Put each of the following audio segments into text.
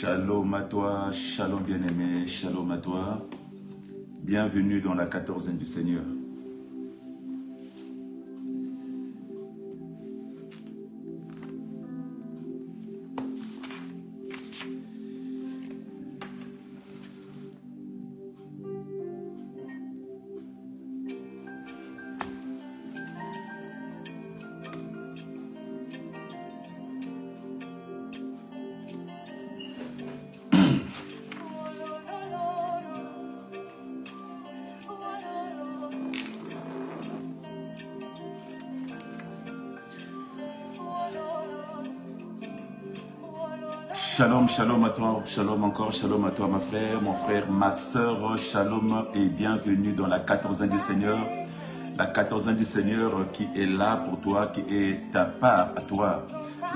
Shalom à toi, shalom bien-aimé, shalom à toi. Bienvenue dans la 14e du Seigneur. Shalom, shalom à toi, shalom encore, shalom à toi ma frère, mon frère, ma soeur, shalom et bienvenue dans la 14e du Seigneur. La 14e du Seigneur qui est là pour toi, qui est ta part à toi.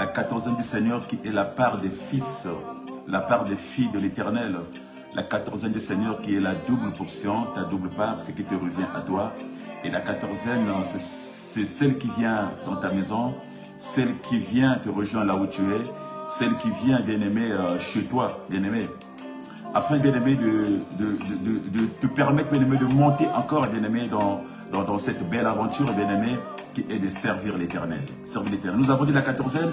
La 14e du Seigneur qui est la part des fils, la part des filles de l'Éternel. La 14e du Seigneur qui est la double portion, ta double part, ce qui te revient à toi. Et la 14e, c'est celle qui vient dans ta maison, celle qui vient te rejoindre là où tu es, celle qui vient, bien-aimé, chez toi, bien-aimé, afin, bien-aimé, de te permettre, bien-aimé, de monter encore, bien-aimé, dans cette belle aventure, bien-aimé, qui est de servir l'Éternel. Servir l'Éternel. Nous avons dit la 14e,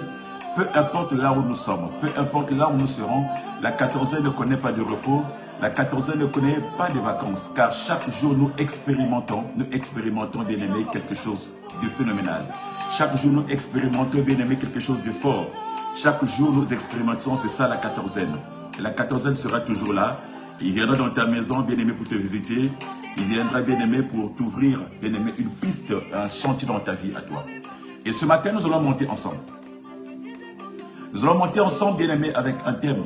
peu importe là où nous sommes, peu importe là où nous serons, la 14e ne connaît pas de repos, la 14e ne connaît pas de vacances, car chaque jour nous expérimentons, bien-aimé, quelque chose de phénoménal. Chaque jour nous expérimentons, bien-aimé, quelque chose de fort. Chaque jour, nous expérimentons, c'est ça la 14e. Et la 14e sera toujours là. Il viendra dans ta maison, bien-aimé, pour te visiter. Il viendra, bien-aimé, pour t'ouvrir, bien-aimé, une piste, un chantier dans ta vie à toi. Et ce matin, nous allons monter ensemble. Nous allons monter ensemble, bien-aimé, avec un thème.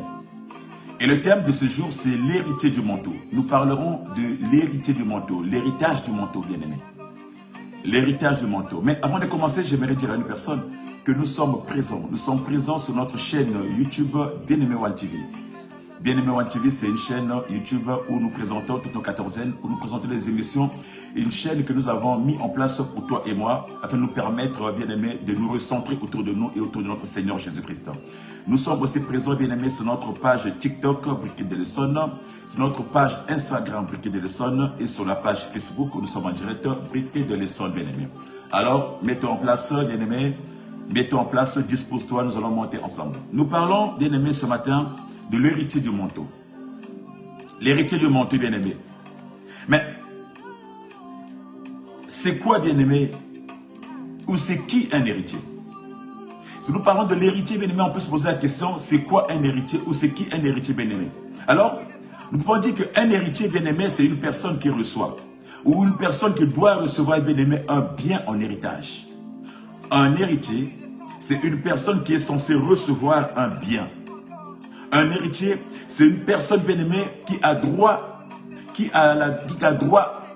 Et le thème de ce jour, c'est l'héritier du manteau. Nous parlerons de l'héritier du manteau, l'héritage du manteau, bien-aimé. L'héritage du manteau. Mais avant de commencer, j'aimerais dire à une personne que nous sommes présents. Nous sommes présents sur notre chaîne YouTube Bien-Aimé One TV. Bien-Aimé One TV, c'est une chaîne YouTube où nous présentons toutes nos 14e, où nous présentons les émissions. Une chaîne que nous avons mis en place pour toi et moi, afin de nous permettre, bien-aimé, de nous recentrer autour de nous et autour de notre Seigneur Jésus-Christ. Nous sommes aussi présents, bien-aimé, sur notre page TikTok, Briquet de Leçon, sur notre page Instagram, Briquet de Leçon, et sur la page Facebook, où nous sommes en direct, Briquet de Leçon, bien-aimé. Alors, mettons en place, bien-aimé, mettons en place, dispose-toi, nous allons monter ensemble. Nous parlons, bien-aimé, ce matin, de l'héritier du manteau. L'héritier du manteau, bien-aimé. Mais, c'est quoi, bien-aimé? Ou c'est qui un héritier? Si nous parlons de l'héritier, bien-aimé, on peut se poser la question, c'est quoi un héritier ou c'est qui un héritier, bien-aimé? Alors, nous pouvons dire qu'un héritier, bien-aimé, c'est une personne qui reçoit, ou une personne qui doit recevoir, bien-aimé, un bien en héritage. Un héritier, c'est une personne qui est censée recevoir un bien. Un héritier, c'est une personne, bien-aimée, qui a droit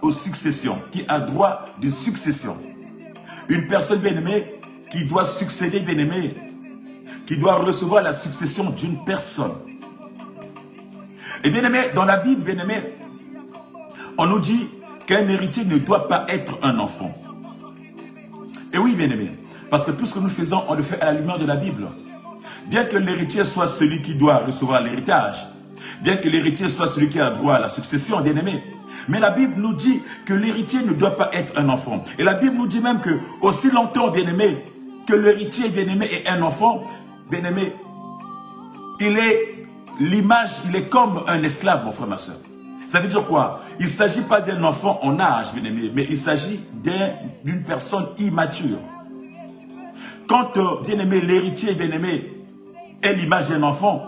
aux successions, qui a droit de succession. Une personne, bien-aimée, qui doit succéder, bien-aimé, qui doit recevoir la succession d'une personne. Et bien-aimé, dans la Bible, bien-aimé, on nous dit qu'un héritier ne doit pas être un enfant. Et oui, bien-aimé, parce que tout ce que nous faisons, on le fait à la lumière de la Bible. Bien que l'héritier soit celui qui doit recevoir l'héritage, bien que l'héritier soit celui qui a droit à la succession, bien-aimé, mais la Bible nous dit que l'héritier ne doit pas être un enfant. Et la Bible nous dit même que aussi longtemps, bien-aimé, que l'héritier, bien-aimé, est un enfant, bien-aimé, il est l'image, il est comme un esclave, mon frère, ma soeur. Ça veut dire quoi? Il ne s'agit pas d'un enfant en âge, bien-aimé, mais il s'agit d'une personne immature. Quand, bien-aimé, l'héritier, bien-aimé, est l'image d'un enfant,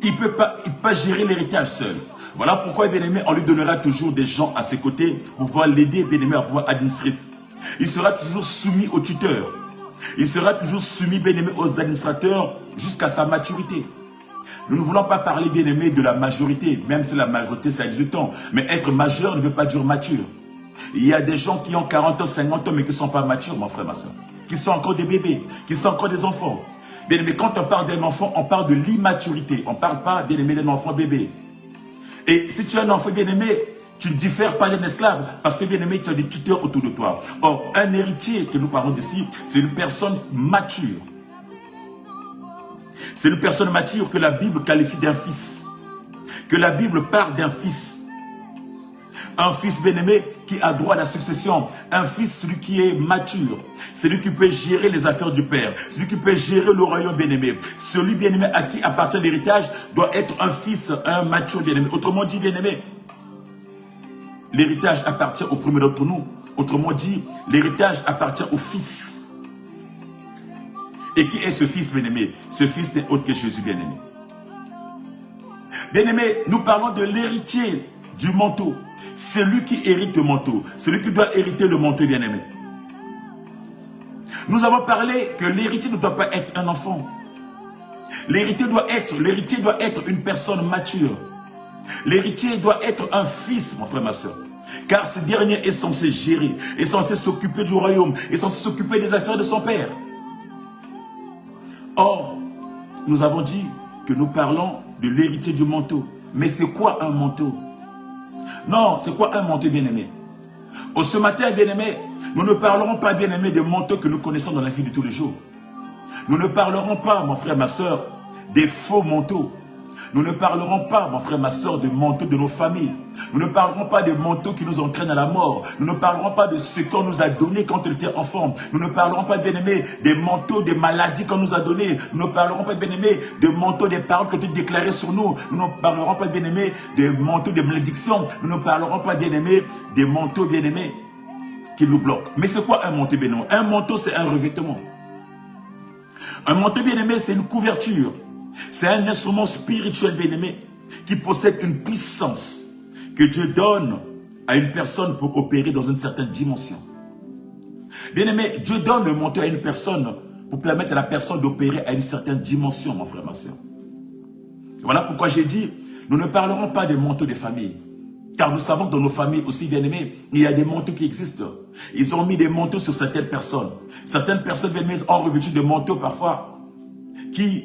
il ne peut pas gérer l'héritage seul. Voilà pourquoi, bien-aimé, on lui donnera toujours des gens à ses côtés pour pouvoir l'aider, bien-aimé, à pouvoir administrer. Il sera toujours soumis au tuteur. Il sera toujours soumis, bien-aimé, aux administrateurs jusqu'à sa maturité. Nous ne voulons pas parler, bien-aimé, de la majorité, même si la majorité, c'est à 18 ans. Mais être majeur ne veut pas dire mature. Il y a des gens qui ont 40 ans, 50 ans, mais qui ne sont pas matures, mon frère, ma soeur. Qui sont encore des bébés, qui sont encore des enfants. Bien aimé, quand on parle d'un enfant, on parle de l'immaturité. On ne parle pas, bien aimé, d'un enfant bébé. Et si tu es un enfant, bien aimé, tu ne diffères pas d'un esclave. Parce que, bien aimé, tu as des tuteurs autour de toi. Or, un héritier que nous parlons d'ici, c'est une personne mature. C'est une personne mature que la Bible qualifie d'un fils. Que la Bible parle d'un fils. Un fils bien-aimé qui a droit à la succession. Un fils, celui qui est mature. Celui qui peut gérer les affaires du Père. Celui qui peut gérer le royaume bien-aimé. Celui bien-aimé à qui appartient l'héritage doit être un fils, un mature bien-aimé. Autrement dit, bien-aimé, l'héritage appartient au premier d'entre nous. Autrement dit, l'héritage appartient au fils. Et qui est ce fils bien-aimé? Ce fils n'est autre que Jésus bien-aimé. Bien-aimé, nous parlons de l'héritier du manteau. Celui qui hérite le manteau. Celui qui doit hériter le manteau bien-aimé. Nous avons parlé que l'héritier ne doit pas être un enfant. L'héritier doit être une personne mature. L'héritier doit être un fils, mon frère, ma soeur. Car ce dernier est censé gérer, est censé s'occuper du royaume, est censé s'occuper des affaires de son père. Or, nous avons dit que nous parlons de l'héritier du manteau. Mais c'est quoi un manteau? Non, c'est quoi un manteau bien-aimé? Ce matin, bien-aimé, nous ne parlerons pas, bien-aimé, des manteaux que nous connaissons dans la vie de tous les jours. Nous ne parlerons pas, mon frère, ma soeur, des faux manteaux. Nous ne parlerons pas, mon frère, ma soeur, des manteaux de nos familles. Nous ne parlerons pas des manteaux qui nous entraînent à la mort. Nous ne parlerons pas de ce qu'on nous a donné quand on était enfant. Nous ne parlerons pas, bien-aimé, des manteaux, des maladies qu'on nous a données. Nous ne parlerons pas, bien-aimé, des manteaux, des paroles qui ont été déclarées sur nous. Nous ne parlerons pas, bien-aimé, des manteaux de malédiction. Nous ne parlerons pas, bien-aimé, des manteaux, bien-aimés, qui nous bloquent. Mais c'est quoi un manteau, bien-aimé? Un manteau, c'est un revêtement. Un manteau, bien-aimé, c'est une couverture. C'est un instrument spirituel, bien-aimé, qui possède une puissance que Dieu donne à une personne pour opérer dans une certaine dimension. Bien-aimé, Dieu donne le manteau à une personne pour permettre à la personne d'opérer à une certaine dimension, mon frère, ma soeur. Voilà pourquoi j'ai dit, nous ne parlerons pas des manteaux des familles. Car nous savons que dans nos familles aussi, bien-aimés, il y a des manteaux qui existent. Ils ont mis des manteaux sur certaines personnes. Certaines personnes, bien-aimées, ont revêtu des manteaux parfois qui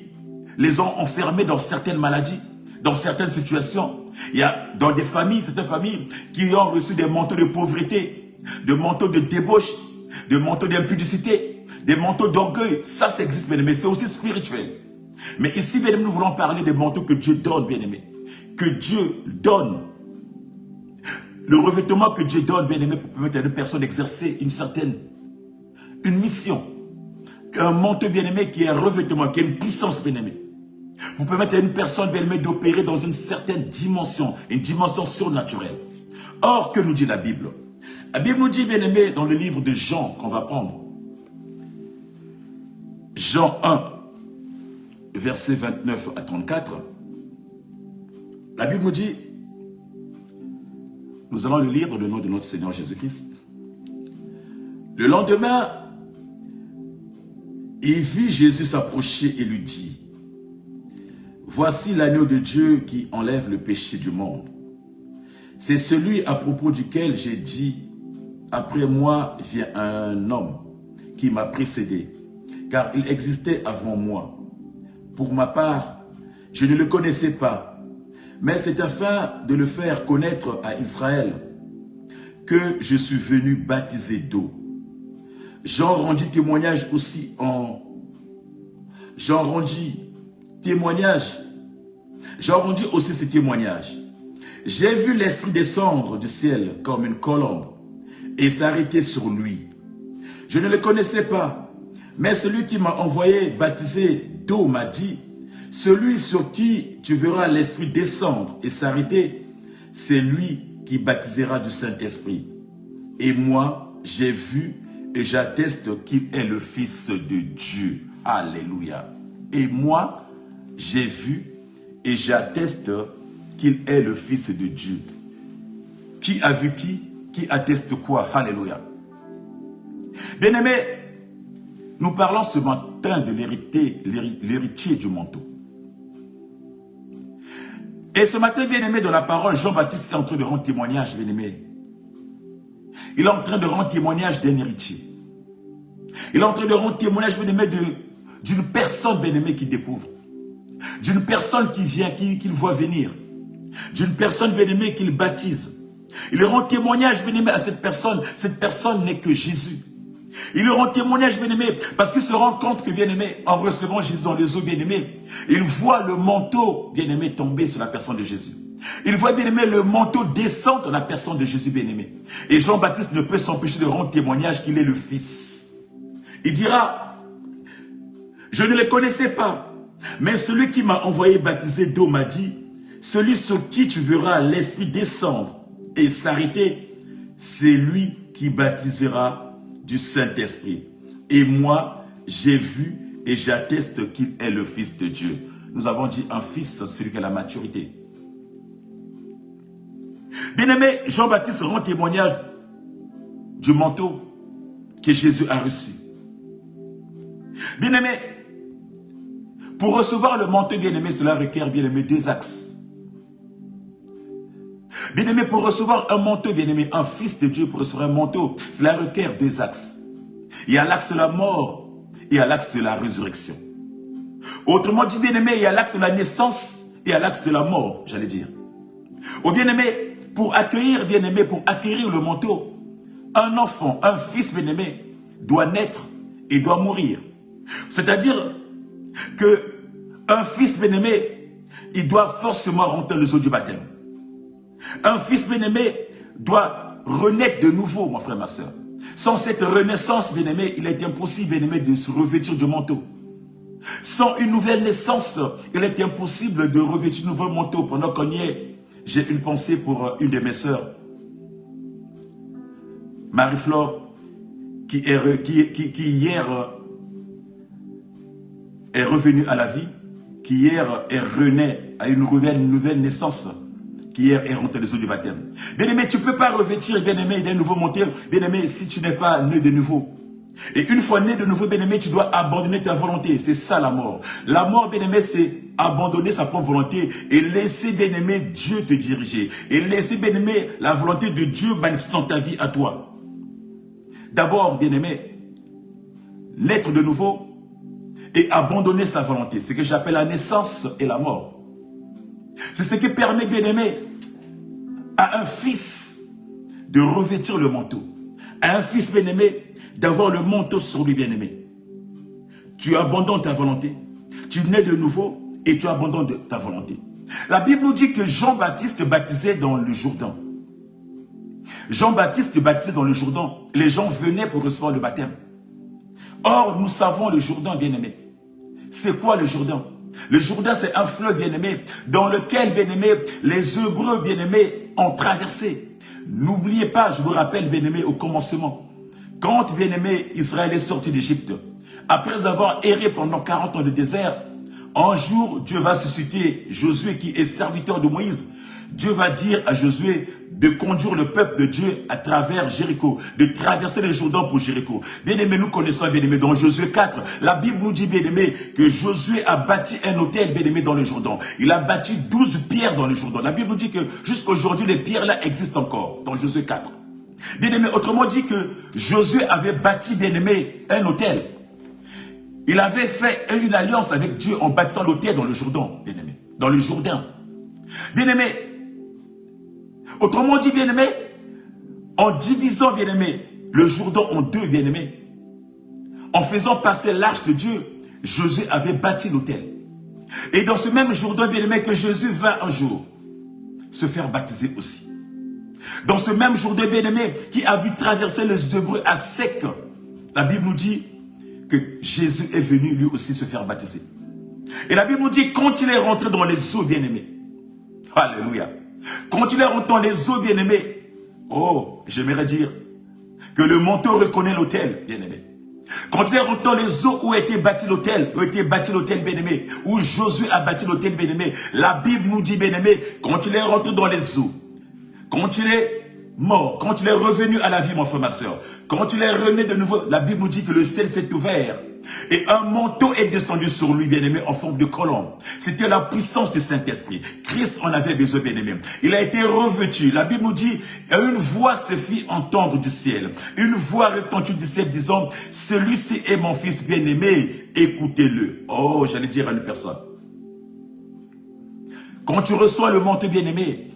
les ont enfermés dans certaines maladies, dans certaines situations. Il y a dans des familles, certaines familles qui ont reçu des manteaux de pauvreté, des manteaux de débauche, des manteaux d'impudicité, des manteaux d'orgueil. Ça existe, bien-aimé, c'est aussi spirituel. Mais ici, bien-aimé, nous voulons parler des manteaux que Dieu donne, bien-aimé. Que Dieu donne. Le revêtement que Dieu donne, bien-aimé, pour permettre à une personne d'exercer une mission. Un manteau, bien-aimé, qui est un revêtement, qui est une puissance, bien-aimé. Pour permettre à une personne, bien-aimée, d'opérer dans une certaine dimension, une dimension surnaturelle. Or, que nous dit la Bible? La Bible nous dit, bien-aimé, dans le livre de Jean, qu'on va prendre. Jean 1, versets 29 à 34. La Bible nous dit, nous allons le lire dans le nom de notre Seigneur Jésus-Christ. Le lendemain, il vit Jésus s'approcher et lui dit, voici l'agneau de Dieu qui enlève le péché du monde. C'est celui à propos duquel j'ai dit, après moi vient un homme qui m'a précédé, car il existait avant moi. Pour ma part, je ne le connaissais pas, mais c'est afin de le faire connaître à Israël que je suis venu baptiser d'eau. Jean rendit témoignage aussi ce témoignage. J'ai vu l'Esprit descendre du ciel comme une colombe et s'arrêter sur lui. Je ne le connaissais pas, mais celui qui m'a envoyé baptiser d'eau m'a dit, celui sur qui tu verras l'Esprit descendre et s'arrêter, c'est lui qui baptisera du Saint-Esprit. Et moi, j'ai vu et j'atteste qu'il est le Fils de Dieu. Alléluia. Et moi, j'ai vu et j'atteste qu'il est le Fils de Dieu. Qui a vu qui? Qui atteste quoi? Alléluia. Bien-aimés, nous parlons ce matin de l'héritier du manteau. Et ce matin, bien-aimé, dans la parole, Jean-Baptiste est en train de rendre témoignage, bien-aimé. Il est en train de rendre témoignage d'un héritier. Il est en train de rendre témoignage, bien-aimé, d'une personne, bien-aimé, qui découvre. D'une personne qui vient, qu'il voit venir. D'une personne, bien-aimé, qu'il baptise. Il rend témoignage, bien-aimé, à cette personne. Cette personne n'est que Jésus. Ils leur rend témoignage, bien-aimé, parce qu'ils se rendent compte que, bien-aimé, en recevant Jésus dans les eaux, bien-aimé, ils voient le manteau, bien-aimé, tomber sur la personne de Jésus. Ils voient, bien-aimé, le manteau descendre dans la personne de Jésus, bien-aimé. Et Jean-Baptiste ne peut s'empêcher de rendre témoignage qu'il est le Fils. Il dira, je ne le connaissais pas, mais celui qui m'a envoyé baptiser d'eau m'a dit, celui sur qui tu verras l'Esprit descendre et s'arrêter, c'est lui qui baptisera du Saint-Esprit. Et moi, j'ai vu et j'atteste qu'il est le Fils de Dieu. Nous avons dit un fils, celui qui a la maturité. Bien-aimé, Jean-Baptiste rend témoignage du manteau que Jésus a reçu. Bien-aimé, pour recevoir le manteau, bien-aimé, cela requiert, bien-aimé, deux axes. Bien-aimé, pour recevoir un manteau, bien-aimé, un fils de Dieu, pour recevoir un manteau, cela requiert deux axes. Il y a l'axe de la mort et il y a l'axe de la résurrection. Autrement dit, bien-aimé, il y a l'axe de la naissance et il y a l'axe de la mort, j'allais dire. Au bien-aimé, pour accueillir, bien-aimé, pour acquérir le manteau, un enfant, un fils, bien-aimé, doit naître et doit mourir. C'est-à-dire que un fils, bien-aimé, il doit forcément rentrer les eaux du baptême. Un fils bien-aimé doit renaître de nouveau, mon frère, ma soeur. Sans cette renaissance, bien-aimé, il est impossible, bien-aimé, de se revêtir du manteau. Sans une nouvelle naissance, il est impossible de revêtir un nouveau manteau. Pendant qu'on y est, j'ai une pensée pour une de mes sœurs, Marie-Flore, qui hier est revenue à la vie, qui hier est renaît à une nouvelle naissance, qui hier est rentrée des eaux du baptême. Bien-aimé, tu ne peux pas revêtir, bien-aimé, d'un nouveau manteau, bien-aimé, si tu n'es pas né de nouveau. Et une fois né de nouveau, bien-aimé, tu dois abandonner ta volonté. C'est ça la mort. La mort, bien-aimé, c'est abandonner sa propre volonté et laisser, bien-aimé, Dieu te diriger. Et laisser, bien-aimé, la volonté de Dieu manifester dans ta vie à toi. D'abord, bien-aimé, naître de nouveau et abandonner sa volonté. C'est ce que j'appelle la naissance et la mort. C'est ce qui permet, bien-aimé, à un fils de revêtir le manteau. À un fils, bien-aimé, d'avoir le manteau sur lui, bien-aimé. Tu abandonnes ta volonté, tu nais de nouveau et tu abandonnes ta volonté. La Bible nous dit que Jean-Baptiste baptisait dans le Jourdain. Jean-Baptiste baptisait dans le Jourdain. Les gens venaient pour recevoir le baptême. Or, nous savons le Jourdain, bien-aimé. C'est quoi le Jourdain? Le Jourdain, c'est un fleuve, bien-aimé, dans lequel, bien-aimé, les Hébreux, bien-aimés, ont traversé. N'oubliez pas, je vous rappelle, bien-aimé, au commencement, quand, bien-aimé, Israël est sorti d'Égypte, après avoir erré pendant 40 ans de désert, un jour, Dieu va susciter Josué qui est serviteur de Moïse. Dieu va dire à Josué de conduire le peuple de Dieu à travers Jéricho, de traverser le Jourdain pour Jéricho. Bien-aimé, nous connaissons, bien-aimé, dans Josué 4, la Bible nous dit, bien-aimé, que Josué a bâti un autel, bien-aimé, dans le Jourdain. Il a bâti 12 pierres dans le Jourdain. La Bible nous dit que jusqu'à aujourd'hui, les pierres-là existent encore, dans Josué 4. Bien-aimé, autrement dit que Josué avait bâti, bien-aimé, un autel. Il avait fait une alliance avec Dieu en bâtissant l'autel dans le Jourdain, bien-aimé, dans le Jourdain. Bien-aimé, autrement dit, bien-aimé, en divisant, bien-aimé, le Jourdain en deux, bien-aimé, en faisant passer l'arche de Dieu, Josué avait bâti l'autel. Et dans ce même Jourdain, bien-aimé, que Jésus va un jour se faire baptiser aussi. Dans ce même Jourdain, bien-aimé, qui a vu traverser les Hébreux à sec, la Bible nous dit que Jésus est venu lui aussi se faire baptiser. Et la Bible nous dit, quand il est rentré dans les eaux, bien-aimé, alléluia, quand il est rentré dans les eaux, bien-aimé, oh, j'aimerais dire que le manteau reconnaît l'autel, bien-aimé. Quand il est rentré dans les eaux où était bâti l'autel, bien-aimé, où Josué a bâti l'autel, bien-aimé, la Bible nous dit, bien-aimé, quand il est rentré dans les eaux, quand il est mort, quand il est revenu à la vie, mon frère, ma soeur, quand il est rené de nouveau, la Bible nous dit que le ciel s'est ouvert et un manteau est descendu sur lui, bien-aimé, en forme de colombe. C'était la puissance du Saint-Esprit. Christ en avait besoin, bien-aimé. Il a été revêtu. La Bible nous dit, une voix se fit entendre du ciel. Une voix retentit du ciel disant, celui-ci est mon fils bien-aimé, écoutez-le. Oh, j'allais dire à une personne. Quand tu reçois le manteau bien-aimé,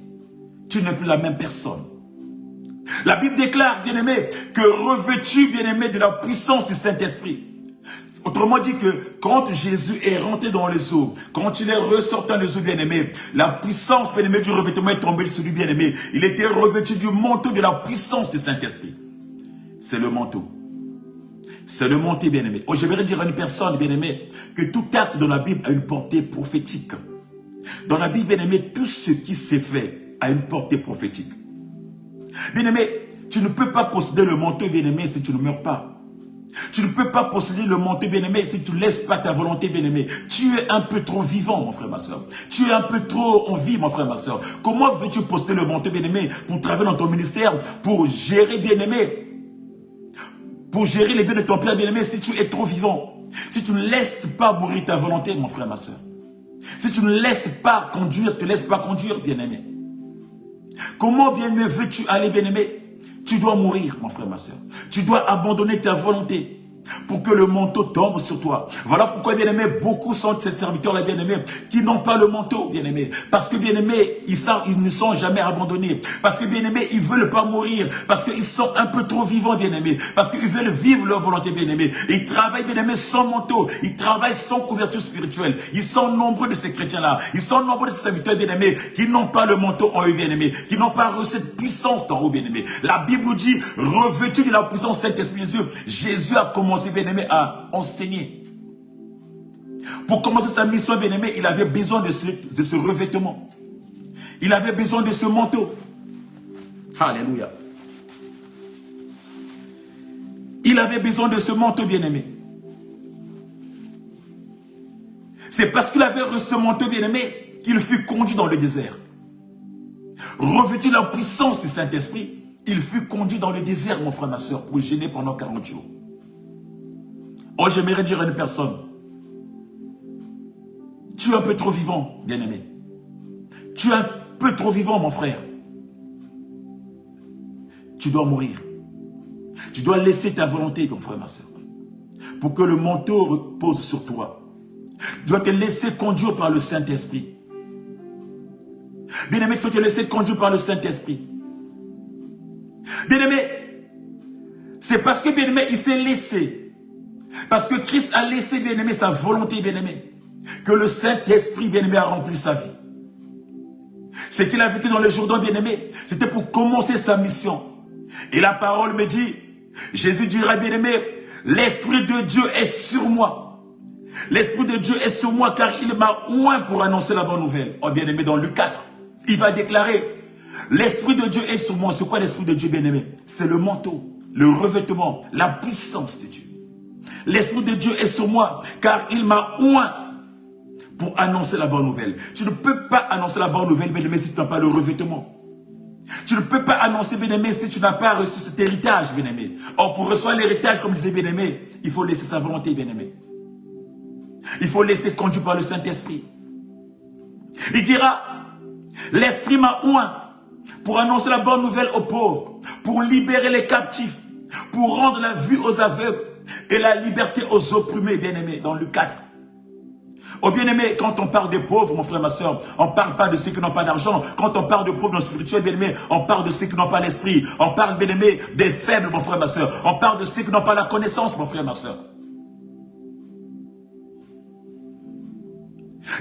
tu n'es plus la même personne. La Bible déclare, bien-aimé, que revêtu, bien-aimé, de la puissance du Saint-Esprit. Autrement dit que quand Jésus est rentré dans les eaux, quand il est ressorti dans les eaux, bien-aimé, la puissance, bien-aimé, du revêtement est tombée sur lui, bien-aimé. Il était revêtu du manteau de la puissance du Saint-Esprit. C'est le manteau. C'est le manteau, bien-aimé. Oh, j'aimerais dire à une personne, bien-aimé, que tout acte dans la Bible a une portée prophétique. Dans la Bible, bien-aimé, tout ce qui s'est fait a une portée prophétique. Bien-aimé, tu ne peux pas posséder le manteau, bien-aimé, si tu ne meurs pas. Tu ne peux pas posséder le manteau, bien-aimé, si tu ne laisses pas ta volonté, bien-aimé. Tu es un peu trop vivant, mon frère, ma soeur. Tu es un peu trop en vie, mon frère, ma soeur. Comment veux-tu posséder le manteau, bien-aimé, pour travailler dans ton ministère, pour gérer, bien-aimé, pour gérer les biens de ton Père, bien-aimé, si tu es trop vivant? Si tu ne laisses pas mourir ta volonté, mon frère, ma soeur. Si tu ne laisses pas conduire, te laisses pas conduire, bien-aimé. Comment, bien-aimé, veux-tu aller, bien-aimé? Tu dois mourir, mon frère, ma soeur. Tu dois abandonner ta volonté pour que le manteau tombe sur toi. Voilà pourquoi, bien-aimé, beaucoup sont ces serviteurs-là, bien-aimés, qui n'ont pas le manteau, bien-aimé. Parce que, bien-aimé, ils ne sont jamais abandonnés. Parce que, bien-aimé, ils ne veulent pas mourir. Parce qu'ils sont un peu trop vivants, bien-aimé. Parce qu'ils veulent vivre leur volonté, bien-aimé. Ils travaillent, bien-aimé, sans manteau. Ils travaillent sans couverture spirituelle. Ils sont nombreux de ces chrétiens-là. Ils sont nombreux de ces serviteurs, bien-aimés, qui n'ont pas le manteau en eux, bien-aimé. Qui n'ont pas reçu cette puissance en eux, bien-aimé. La Bible nous dit, revêtu de la puissance Saint-Esprit, Jésus a commencé, bien-aimé, à enseigner. Pour commencer sa mission, bien-aimé, il avait besoin de ce revêtement. Il avait besoin de ce manteau. Alléluia. Il avait besoin de ce manteau, bien-aimé. C'est parce qu'il avait reçu ce manteau, bien-aimé, qu'il fut conduit dans le désert. Revêtu de la puissance du Saint-Esprit, il fut conduit dans le désert, mon frère, ma soeur, pour gêner pendant 40 jours. Oh, j'aimerais dire à une personne, tu es un peu trop vivant, bien-aimé. Tu es un peu trop vivant, mon frère. Tu dois mourir. Tu dois laisser ta volonté, mon frère, ma soeur, pour que le manteau repose sur toi. Tu dois te laisser conduire par le Saint-Esprit. Bien-aimé, tu dois te laisser conduire par le Saint-Esprit. Bien-aimé, c'est parce que, bien-aimé, il s'est laissé. Parce que Christ a laissé, bien-aimé, sa volonté, bien-aimé, que le Saint-Esprit, bien-aimé, a rempli sa vie. Ce qu'il a vécu dans le Jourdain, bien-aimé, c'était pour commencer sa mission. Et la parole me dit, Jésus dira, bien-aimé, l'Esprit de Dieu est sur moi. L'Esprit de Dieu est sur moi car il m'a oint pour annoncer la bonne nouvelle. Oh, bien-aimé, dans Luc 4, il va déclarer, l'Esprit de Dieu est sur moi. C'est quoi l'Esprit de Dieu, bien-aimé? C'est le manteau, le revêtement, la puissance de Dieu. L'Esprit de Dieu est sur moi, car il m'a oint pour annoncer la bonne nouvelle. Tu ne peux pas annoncer la bonne nouvelle, bien-aimé, si tu n'as pas le revêtement. Tu ne peux pas annoncer, bien-aimé, si tu n'as pas reçu cet héritage, bien-aimé. Or, pour recevoir l'héritage, comme disait bien-aimé, il faut laisser sa volonté, bien-aimé. Il faut laisser conduire par le Saint-Esprit. Il dira, l'Esprit m'a oint pour annoncer la bonne nouvelle aux pauvres, pour libérer les captifs, pour rendre la vue aux aveugles, et la liberté aux opprimés, bien-aimés, dans Luc 4. Oh bien-aimé, quand on parle des pauvres, mon frère, ma soeur, on ne parle pas de ceux qui n'ont pas d'argent. Quand on parle de pauvres dans le spirituel, bien-aimé, on parle de ceux qui n'ont pas l'esprit. On parle, bien-aimé, des faibles, mon frère, ma soeur. On parle de ceux qui n'ont pas la connaissance, mon frère, ma soeur.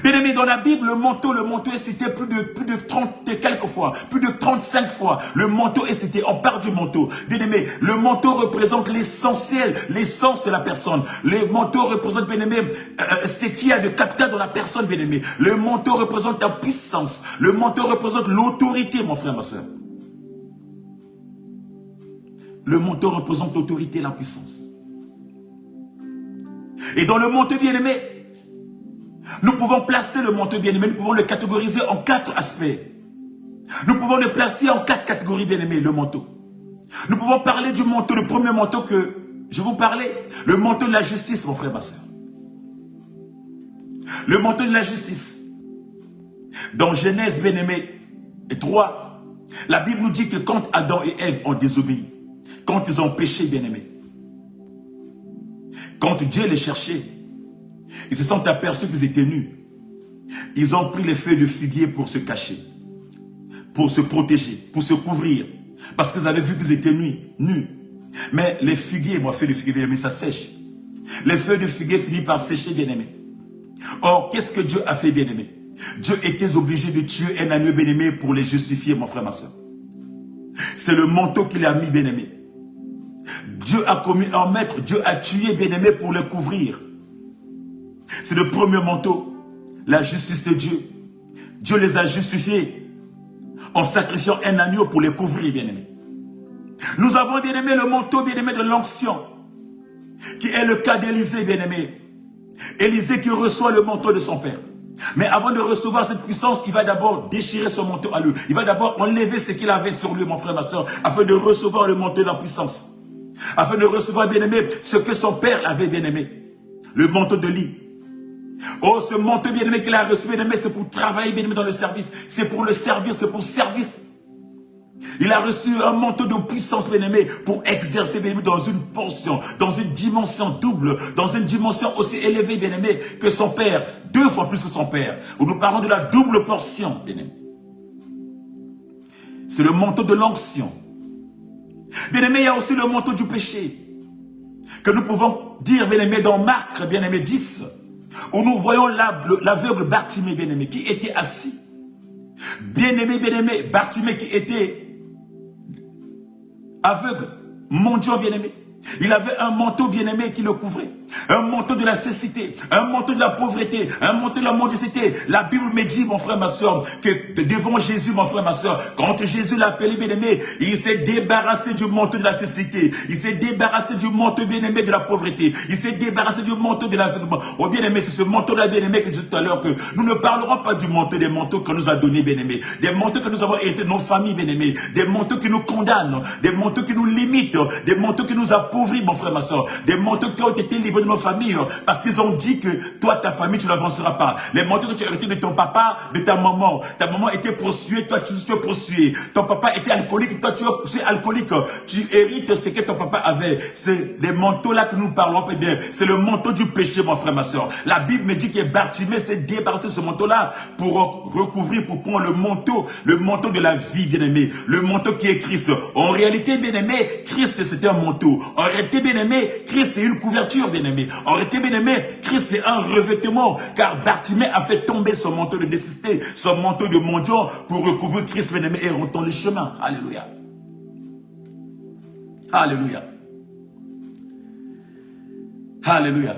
Bien-aimé, dans la Bible, le manteau est cité plus de 30 et quelques fois, plus de 35 fois. Le manteau est cité, on parle du manteau. Bien-aimé, le manteau représente l'essentiel, l'essence de la personne. Le manteau représente, bien-aimé, ce qu'il y a de capital dans la personne, bien-aimé. Le manteau représente ta puissance. Le manteau représente l'autorité, mon frère, ma soeur. Le manteau représente l'autorité et la puissance. Et dans le manteau, bien-aimé, nous pouvons placer le manteau, bien-aimé, nous pouvons le catégoriser en 4 aspects. Nous pouvons le placer en 4 catégories, bien-aimé, le manteau. Nous pouvons parler du manteau, le premier manteau que je vous parlais, le manteau de la justice, mon frère, ma soeur. Le manteau de la justice. Dans Genèse, bien-aimé, 3, la Bible nous dit que quand Adam et Ève ont désobéi, quand ils ont péché, bien-aimé, quand Dieu les cherchait, ils se sont aperçus qu'ils étaient nus. Ils ont pris les feuilles de figuier pour se cacher, pour se protéger, pour se couvrir. Parce qu'ils avaient vu qu'ils étaient nus. Mais les figuiers, moi, feuilles de figuier, bien-aimé, ça sèche. Les feuilles de figuier finissent par sécher, bien-aimé. Or, qu'est-ce que Dieu a fait, bien-aimé? Dieu était obligé de tuer un agneau, bien-aimé, pour les justifier, mon frère, ma soeur. C'est le manteau qu'il a mis, bien-aimé. Dieu a commis un maître, Dieu a tué, bien-aimé, pour les couvrir. C'est le premier manteau, la justice de Dieu. Dieu les a justifiés en sacrifiant un agneau pour les couvrir, bien-aimé. Nous avons, bien-aimé, le manteau, bien-aimé, de l'onction, qui est le cas d'Élisée, bien-aimé. Élisée qui reçoit le manteau de son père. Mais avant de recevoir cette puissance, il va d'abord déchirer son manteau à lui. Il va d'abord enlever ce qu'il avait sur lui, mon frère, ma soeur, afin de recevoir le manteau de la puissance. Afin de recevoir, bien-aimé, ce que son père avait, bien-aimé. Le manteau de lit. Oh, ce manteau, bien-aimé, qu'il a reçu, bien-aimé, c'est pour travailler, bien-aimé, dans le service. C'est pour le servir, c'est pour service. Il a reçu un manteau de puissance, bien-aimé, pour exercer, bien-aimé, dans une portion, dans une dimension double, dans une dimension aussi élevée, bien-aimé, que son père, 2 fois plus que son père. Où nous parlons de la double portion, bien-aimé. C'est le manteau de l'onction. Bien-aimé, il y a aussi le manteau du péché, que nous pouvons dire, bien-aimé, dans Marc, bien-aimé, 10, où nous voyons l'aveugle Bartimée, bien-aimé, qui était assis. Bien-aimé, Bartimée qui était aveugle, mendiant, bien-aimé. Il avait un manteau, bien-aimé, qui le couvrait. Un manteau de la cécité, un manteau de la pauvreté, un manteau de la mendicité. La Bible me dit, mon frère, ma soeur, que devant Jésus, mon frère, ma soeur, quand Jésus l'a appelé, bien-aimé, il s'est débarrassé du manteau de la cécité. Il s'est débarrassé du manteau, bien-aimé, de la pauvreté. Il s'est débarrassé du manteau de l'aveuglement. Oh, bien-aimé, c'est ce manteau-là, bien-aimé, que je disais tout à l'heure, que nous ne parlerons pas du manteau, des manteaux qu'on nous a donnés, bien-aimé. Des manteaux que nous avons hérité de nos familles, bien-aimé. Des manteaux qui nous condamnent, des manteaux qui nous limitent, des manteaux qui nous appauvrit, mon frère, ma soeur. Des manteaux qui ont été livrés de nos familles parce qu'ils ont dit que toi, ta famille, tu n'avanceras pas. Les manteaux que tu as hérités de ton papa, de ta maman. Ta maman était prostituée, toi, tu es prostitué. Ton papa était alcoolique, toi, tu es alcoolique. Tu hérites ce que ton papa avait. C'est les manteaux-là que nous parlons, bien. C'est le manteau du péché, mon frère, ma soeur. La Bible me dit que Bartimée s'est débarrassé de ce manteau-là pour recouvrir, pour prendre le manteau de la vie, bien-aimé. Le manteau qui est Christ. En réalité, bien-aimé, Christ, c'était un manteau. En réalité, bien-aimé, Christ, c'est une couverture, bien-aimé. En réalité, bien-aimé, Christ, c'est un revêtement. Car Bartimée a fait tomber son manteau de nécessité, son manteau de mendiant pour recouvrir Christ, bien-aimé, et retomber le chemin. Alléluia. Alléluia. Alléluia.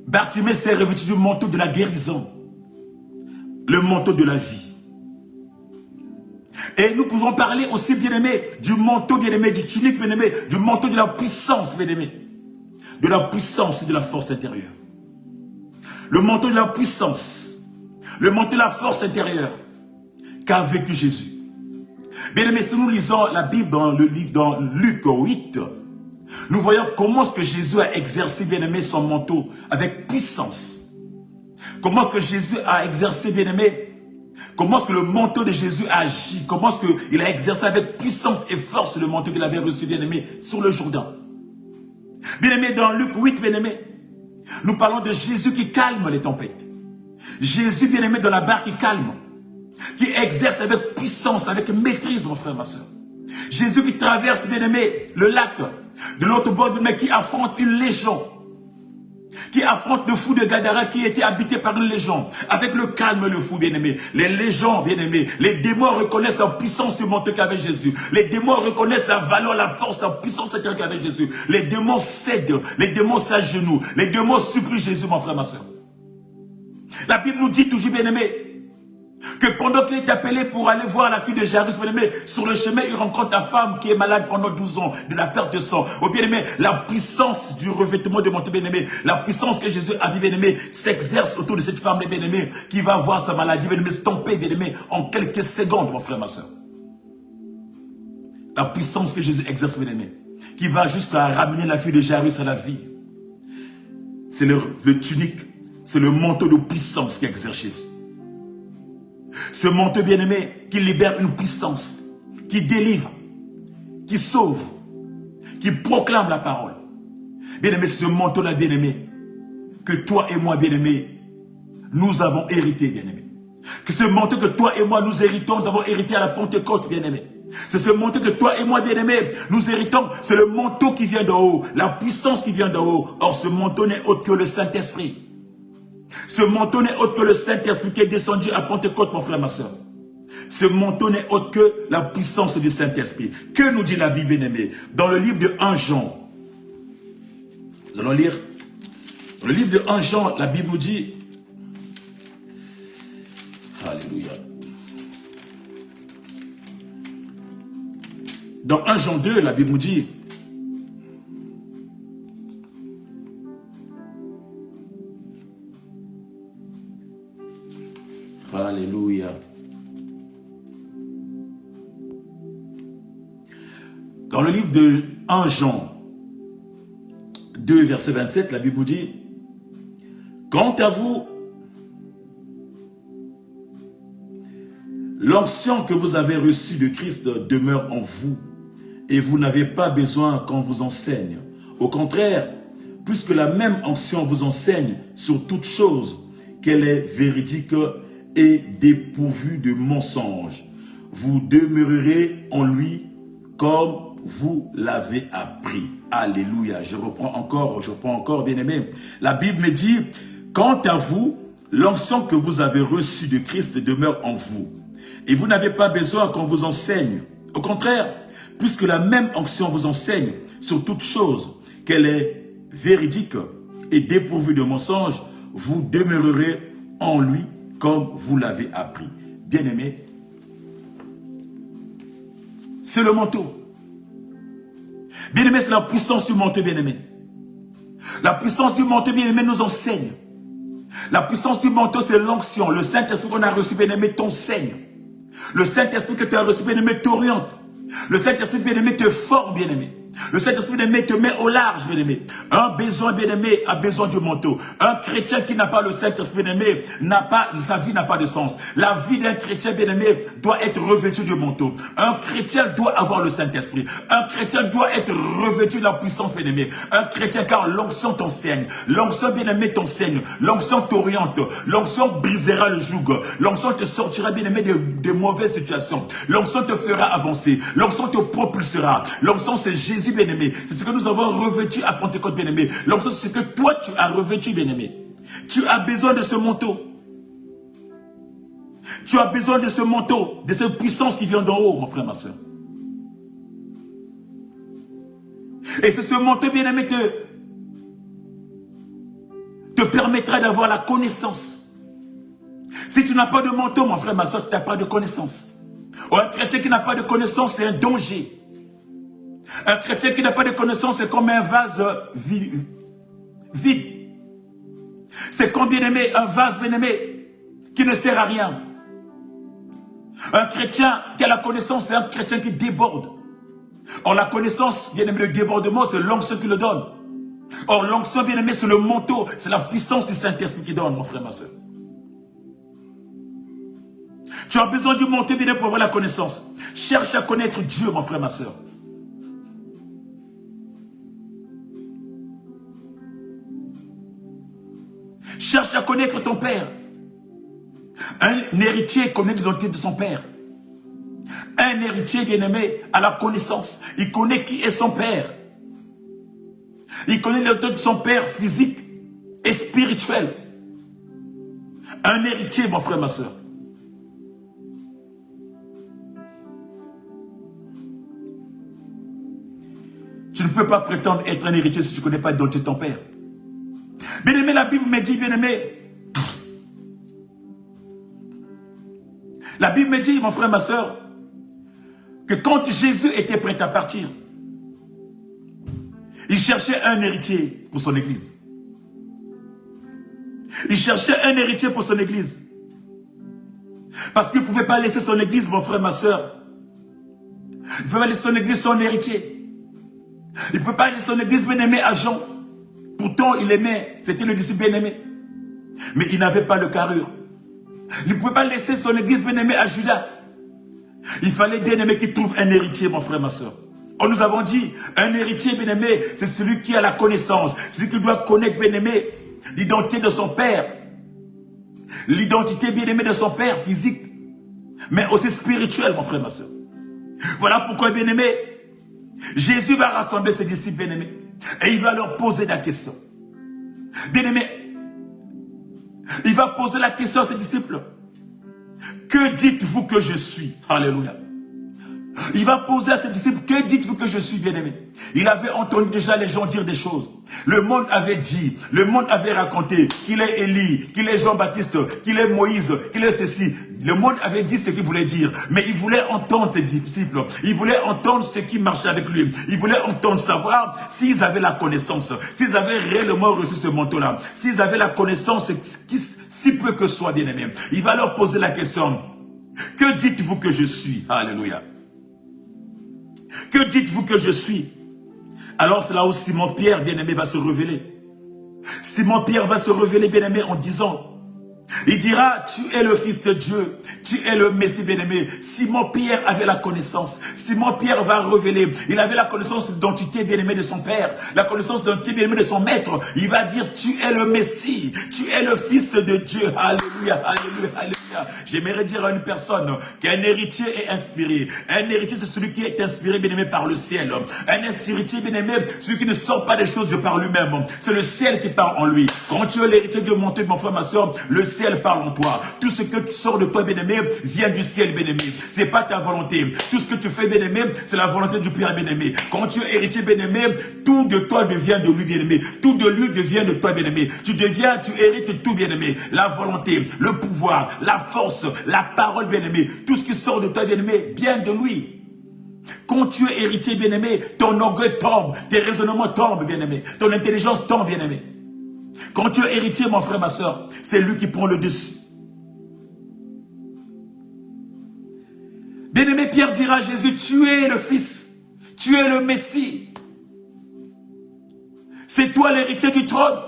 Bartimée s'est revêtu du manteau de la guérison. Le manteau de la vie. Et nous pouvons parler aussi, bien-aimé, du manteau, bien-aimé, du tunique, bien-aimé, du manteau de la puissance, bien-aimé. De la puissance et de la force intérieure. Le manteau de la puissance. Le manteau de la force intérieure qu'a vécu Jésus. Bien-aimé, si nous lisons la Bible dans le livre, dans Luc 8, nous voyons comment est-ce que Jésus a exercé, bien-aimé, son manteau avec puissance. Comment est-ce que Jésus a exercé, bien-aimé, comment est-ce que le manteau de Jésus a agi? Comment est-ce qu'il a exercé avec puissance et force le manteau qu'il avait reçu, bien-aimé, sur le Jourdain? Bien-aimé, dans Luc 8, bien-aimé, nous parlons de Jésus qui calme les tempêtes. Jésus, bien-aimé, dans la barque qui calme, qui exerce avec puissance, avec maîtrise, mon frère, ma soeur. Jésus qui traverse, bien-aimé, le lac, de l'autre bord, bien-aimé, qui affronte une légion. Qui affronte le fou de Gadara qui était habité par une légion. Avec le calme, le fou, bien-aimé. Les légions, bien-aimés. Les démons reconnaissent la puissance du manteau qu'avait Jésus. Les démons reconnaissent la valeur, la force, la puissance qu'avait Jésus. Les démons cèdent. Les démons s'agenouillent. Les démons supplient Jésus, mon frère, ma soeur. La Bible nous dit toujours, bien-aimé, que pendant qu'il est appelé pour aller voir la fille de Jairus, bien-aimé, sur le chemin, il rencontre ta femme qui est malade pendant 12 ans, de la perte de sang. Oh bien-aimé, la puissance du revêtement de manteau, bien-aimé, la puissance que Jésus a vu, bien-aimé, s'exerce autour de cette femme, bien-aimé, qui va voir sa maladie, bien-aimé, stomper, bien-aimé, en quelques secondes, mon frère, ma soeur. La puissance que Jésus exerce, bien-aimé, qui va jusqu'à ramener la fille de Jairus à la vie. C'est le tunique, c'est le manteau de puissance qui exerce Jésus. Ce manteau, bien-aimé, qui libère une puissance, qui délivre, qui sauve, qui proclame la parole. Bien-aimé, c'est ce manteau-là, bien-aimé, que toi et moi, bien-aimé, nous avons hérité, bien-aimé. Que ce manteau que toi et moi, nous héritons, nous avons hérité à la Pentecôte, bien-aimé. C'est ce manteau que toi et moi, bien-aimés, nous héritons. C'est le manteau qui vient d'en haut, la puissance qui vient d'en haut. Or, ce manteau n'est autre que le Saint-Esprit. Ce manteau n'est autre que le Saint-Esprit qui est descendu à Pentecôte, mon frère, ma soeur. Ce manteau n'est autre que la puissance du Saint-Esprit. Que nous dit la Bible, bien-aimée? Dans le livre de 1 Jean, nous allons lire, dans le livre de 1 Jean, la Bible nous dit, alléluia. Dans 1 Jean 2, la Bible nous dit, alléluia. Dans le livre de 1 Jean 2, verset 27, la Bible nous dit, quant à vous, l'onction que vous avez reçue de Christ demeure en vous, et vous n'avez pas besoin qu'on vous enseigne. Au contraire, puisque la même onction vous enseigne sur toute chose, qu'elle est véridique et dépourvue de mensonges, vous demeurerez en lui comme vous l'avez appris. Alléluia. Je reprends encore, bien-aimé. La Bible me dit, quant à vous, l'onction que vous avez reçue de Christ demeure en vous. Et vous n'avez pas besoin qu'on vous enseigne. Au contraire, puisque la même onction vous enseigne sur toute chose, qu'elle est véridique et dépourvue de mensonges, vous demeurerez en lui comme vous l'avez appris. Bien-aimé, c'est le manteau. Bien-aimé, c'est la puissance du manteau, bien-aimé. La puissance du manteau, bien-aimé, nous enseigne. La puissance du manteau, c'est l'onction. Le Saint-Esprit qu'on a reçu, bien-aimé, t'enseigne. Le Saint-Esprit que tu as reçu, bien-aimé, t'oriente. Le Saint-Esprit, bien-aimé, te forme, bien-aimé. Le Saint-Esprit, bien-aimé, te met au large, bien-aimé. Un besoin, bien-aimé, a besoin du manteau. Un chrétien qui n'a pas le Saint-Esprit, bien-aimé, sa vie n'a pas de sens. La vie d'un chrétien, bien-aimé, doit être revêtue du manteau. Un chrétien doit avoir le Saint-Esprit. Un chrétien doit être revêtu de la puissance, bien-aimé. Un chrétien, car l'onction t'enseigne. L'onction, bien-aimé, t'enseigne. L'onction t'oriente. L'onction brisera le joug. L'onction te sortira, bien-aimé, de mauvaises situations. L'onction te fera avancer. L'onction te propulsera. L'onction, c'est Jésus, bien-aimé. C'est ce que nous avons revêtu à Pentecôte, bien-aimé. L'onction, c'est ce que toi, tu as revêtu, bien-aimé. Tu as besoin de ce manteau. Tu as besoin de ce manteau, de cette puissance qui vient d'en haut, mon frère, ma soeur. Et c'est ce manteau, bien-aimé, te permettra d'avoir la connaissance. Si tu n'as pas de manteau, mon frère, ma soeur, tu n'as pas de connaissance. Ou un chrétien qui n'a pas de connaissance, c'est un danger. Un chrétien qui n'a pas de connaissance, c'est comme un vase vide. C'est comme, bien-aimé, un vase, bien-aimé, qui ne sert à rien. Un chrétien qui a la connaissance, c'est un chrétien qui déborde. Or, la connaissance, bien-aimé, le débordement, c'est l'onction qui le donne. Or, l'onction, bien-aimé, c'est le manteau, c'est la puissance du Saint-Esprit qui donne, mon frère, ma soeur. Tu as besoin du manteau, bien-aimé, pour avoir la connaissance. Cherche à connaître Dieu, mon frère, ma soeur. Cherche à connaître ton père. Un héritier connaît l'identité de son père. Un héritier, bien-aimé, a la connaissance. Il connaît qui est son père. Il connaît l'identité de son père physique et spirituel. Un héritier, mon frère, ma soeur. Tu ne peux pas prétendre être un héritier si tu ne connais pas l'identité de ton père. Bien-aimé, la Bible me dit, bien-aimé, la Bible me dit, mon frère, ma soeur, que quand Jésus était prêt à partir, il cherchait un héritier pour son église. Il cherchait un héritier pour son église. Parce qu'il ne pouvait pas laisser son église, mon frère, ma soeur. Il ne pouvait pas laisser son église son héritier. Il ne pouvait pas laisser son église bien-aimé à Jean. Pourtant, il aimait, c'était le disciple bien-aimé. Mais il n'avait pas le carrure. Il ne pouvait pas laisser son église bien-aimé à Judas. Il fallait bien-aimé qu'il trouve un héritier, mon frère, ma soeur. Or, nous avons dit, un héritier bien-aimé, c'est celui qui a la connaissance. Celui qui doit connaître bien-aimé l'identité de son père. L'identité bien-aimé de son père physique. Mais aussi spirituelle, mon frère, ma soeur. Voilà pourquoi, bien-aimé, Jésus va rassembler ses disciples, bien-aimés, et il va leur poser la question. Bien-aimé, il va poser la question à ses disciples. Que dites-vous que je suis? Alléluia. Il va poser à ses disciples, que dites-vous que je suis, bien-aimé? Il avait entendu déjà les gens dire des choses. Le monde avait dit, le monde avait raconté qu'il est Élie, qu'il est Jean-Baptiste, qu'il est Moïse, qu'il est ceci. Le monde avait dit ce qu'il voulait dire, mais il voulait entendre ses disciples. Il voulait entendre ce qui marchait avec lui. Il voulait entendre, savoir s'ils avaient la connaissance, s'ils avaient réellement reçu ce manteau-là, s'ils avaient la connaissance, si peu que soit, bien-aimé. Il va leur poser la question, que dites-vous que je suis? Alléluia. Que dites-vous que je suis? Alors c'est là où Simon-Pierre, bien-aimé, va se révéler. Simon-Pierre va se révéler, bien-aimé, en disant, il dira, tu es le Fils de Dieu, tu es le Messie, bien-aimé. Simon-Pierre avait la connaissance. Simon-Pierre va révéler. Il avait la connaissance de l'identité, bien-aimé, de son Père, la connaissance de l'identité, bien-aimé, de son Maître. Il va dire, tu es le Messie, tu es le Fils de Dieu. Alléluia, alléluia, alléluia. J'aimerais dire à une personne qu'un héritier est inspiré. Un héritier, c'est celui qui est inspiré, bien-aimé, par le ciel. Un héritier, bien-aimé, celui qui ne sort pas des choses de par lui-même. C'est le ciel qui parle en lui. Quand tu es l'héritier de monter, mon frère, ma soeur, le ciel parle en toi. Tout ce que tu sors de toi, bien-aimé, vient du ciel, bien-aimé. C'est pas ta volonté. Tout ce que tu fais, bien-aimé, c'est la volonté du Père, bien-aimé. Quand tu es héritier, bien-aimé, tout de toi devient de lui, bien-aimé. Tout de lui devient de toi, bien-aimé. Tu hérites tout, bien-aimé. La volonté, le pouvoir, la force, la parole, bien-aimé. Tout ce qui sort de toi, bien-aimé, vient de lui. Quand tu es héritier, bien-aimé, ton orgueil tombe, tes raisonnements tombent, bien-aimé. Ton intelligence tombe, bien-aimé. Quand tu es héritier, mon frère, ma soeur, c'est lui qui prend le dessus. Bien-aimé, Pierre dira à Jésus, tu es le Fils, tu es le Messie. C'est toi l'héritier du trône.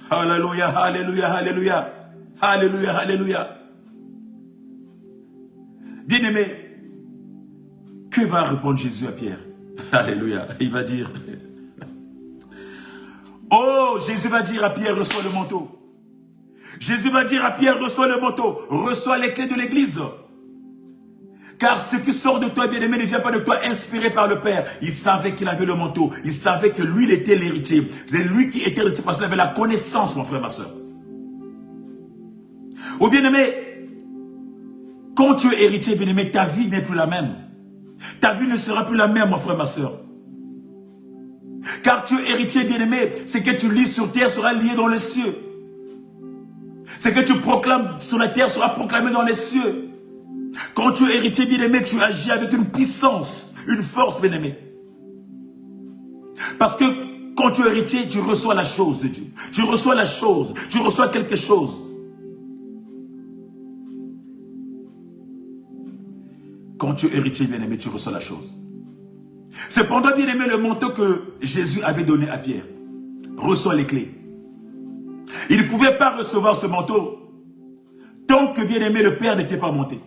Alléluia, alléluia, alléluia, alléluia, alléluia. Bien-aimé, que va répondre Jésus à Pierre? Alléluia, il va dire... Oh, Jésus va dire à Pierre, reçois le manteau. Jésus va dire à Pierre, reçois le manteau, reçois les clés de l'église. Car ce qui sort de toi, bien-aimé, ne vient pas de toi, inspiré par le Père. Il savait qu'il avait le manteau. Il savait que lui, il était l'héritier. C'est lui qui était l'héritier parce qu'il avait la connaissance, mon frère, ma soeur. Oh, bien-aimé, quand tu es héritier, bien-aimé, ta vie n'est plus la même. Ta vie ne sera plus la même, mon frère, ma soeur. Car tu es héritier, bien-aimé, ce que tu lis sur terre sera lié dans les cieux. Ce que tu proclames sur la terre sera proclamé dans les cieux. Quand tu es héritier, bien-aimé, tu agis avec une puissance, une force, bien-aimé. Parce que quand tu es héritier, tu reçois la chose de Dieu. Tu reçois la chose, tu reçois quelque chose. Quand tu es héritier, bien-aimé, tu reçois la chose. Cependant, bien-aimé, le manteau que Jésus avait donné à Pierre reçoit les clés. Il ne pouvait pas recevoir ce manteau tant que, bien-aimé, le Père n'était pas monté.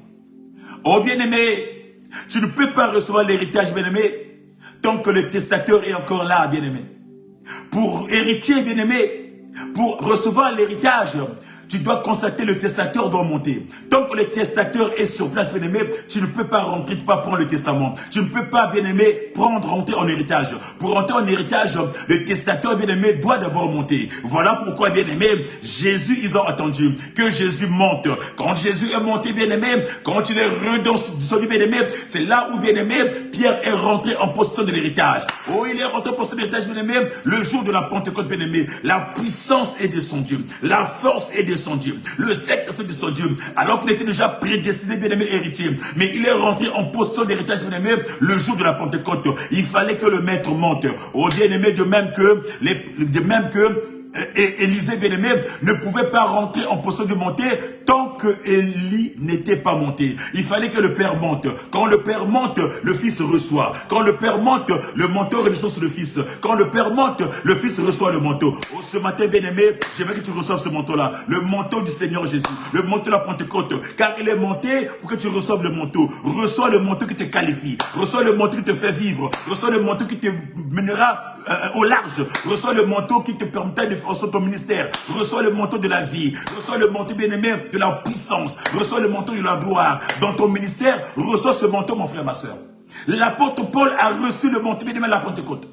Oh, bien-aimé, tu ne peux pas recevoir l'héritage, bien-aimé, tant que le testateur est encore là, bien-aimé. Pour héritier, bien-aimé, pour recevoir l'héritage, tu dois constater le testateur doit monter. Tant que le testateur est sur place, bien-aimé, tu ne peux pas rentrer, tu ne peux pas prendre le testament. Tu ne peux pas, bien-aimé, rentrer en héritage. Pour rentrer en héritage, le testateur, bien-aimé, doit d'abord monter. Voilà pourquoi, bien-aimé, Jésus, ils ont attendu que Jésus monte. Quand Jésus est monté, bien-aimé, quand il est redescendu, bien-aimé, c'est là où, bien-aimé, Pierre est rentré en possession de l'héritage. Oh, il est rentré en possession de l'héritage, bien-aimé, le jour de la Pentecôte, bien-aimé. La puissance est descendue. La force est descendu. Le Saint-Esprit est descendu. Alors qu'il était déjà prédestiné, bien-aimé, héritier. Mais il est rentré en possession d'héritage, bien-aimé, le jour de la Pentecôte. Il fallait que le maître monte. Oh, bien-aimé, de même que Élisée, bien-aimé, ne pouvait pas rentrer en possession de monter tant que Élie n'était pas monté. Il fallait que le Père monte. Quand le Père monte, le Fils reçoit. Quand le Père monte, le manteau redescend sur le Fils. Quand le Père monte, le Fils reçoit le manteau. Oh, ce matin, bien-aimé, j'aimerais que tu reçoives ce manteau-là. Le manteau du Seigneur Jésus. Le manteau de la Pentecôte. Car il est monté pour que tu reçoives le manteau. Reçois le manteau qui te qualifie. Reçois le manteau qui te fait vivre. Reçois le manteau qui te mènera au large. Reçois le manteau qui te permettra de faire ton ministère. Reçois le manteau de la vie. Reçois le manteau, bien-aimé, de la puissance. Reçois le manteau de la gloire. Dans ton ministère, reçois ce manteau, mon frère, ma soeur. L'apôtre Paul a reçu le manteau bien-aimé à la Pentecôte.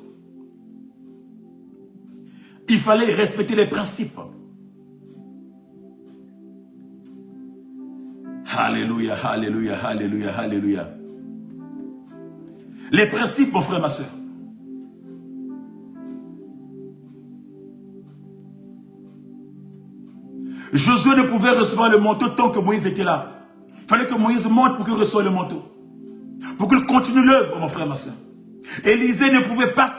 Il fallait respecter les principes. Alléluia, alléluia, alléluia, alléluia. Les principes, mon frère, ma soeur. Josué ne pouvait recevoir le manteau tant que Moïse était là. Il fallait que Moïse monte pour qu'il reçoive le manteau. Pour qu'il continue l'œuvre, mon frère, ma soeur. Élisée ne pouvait pas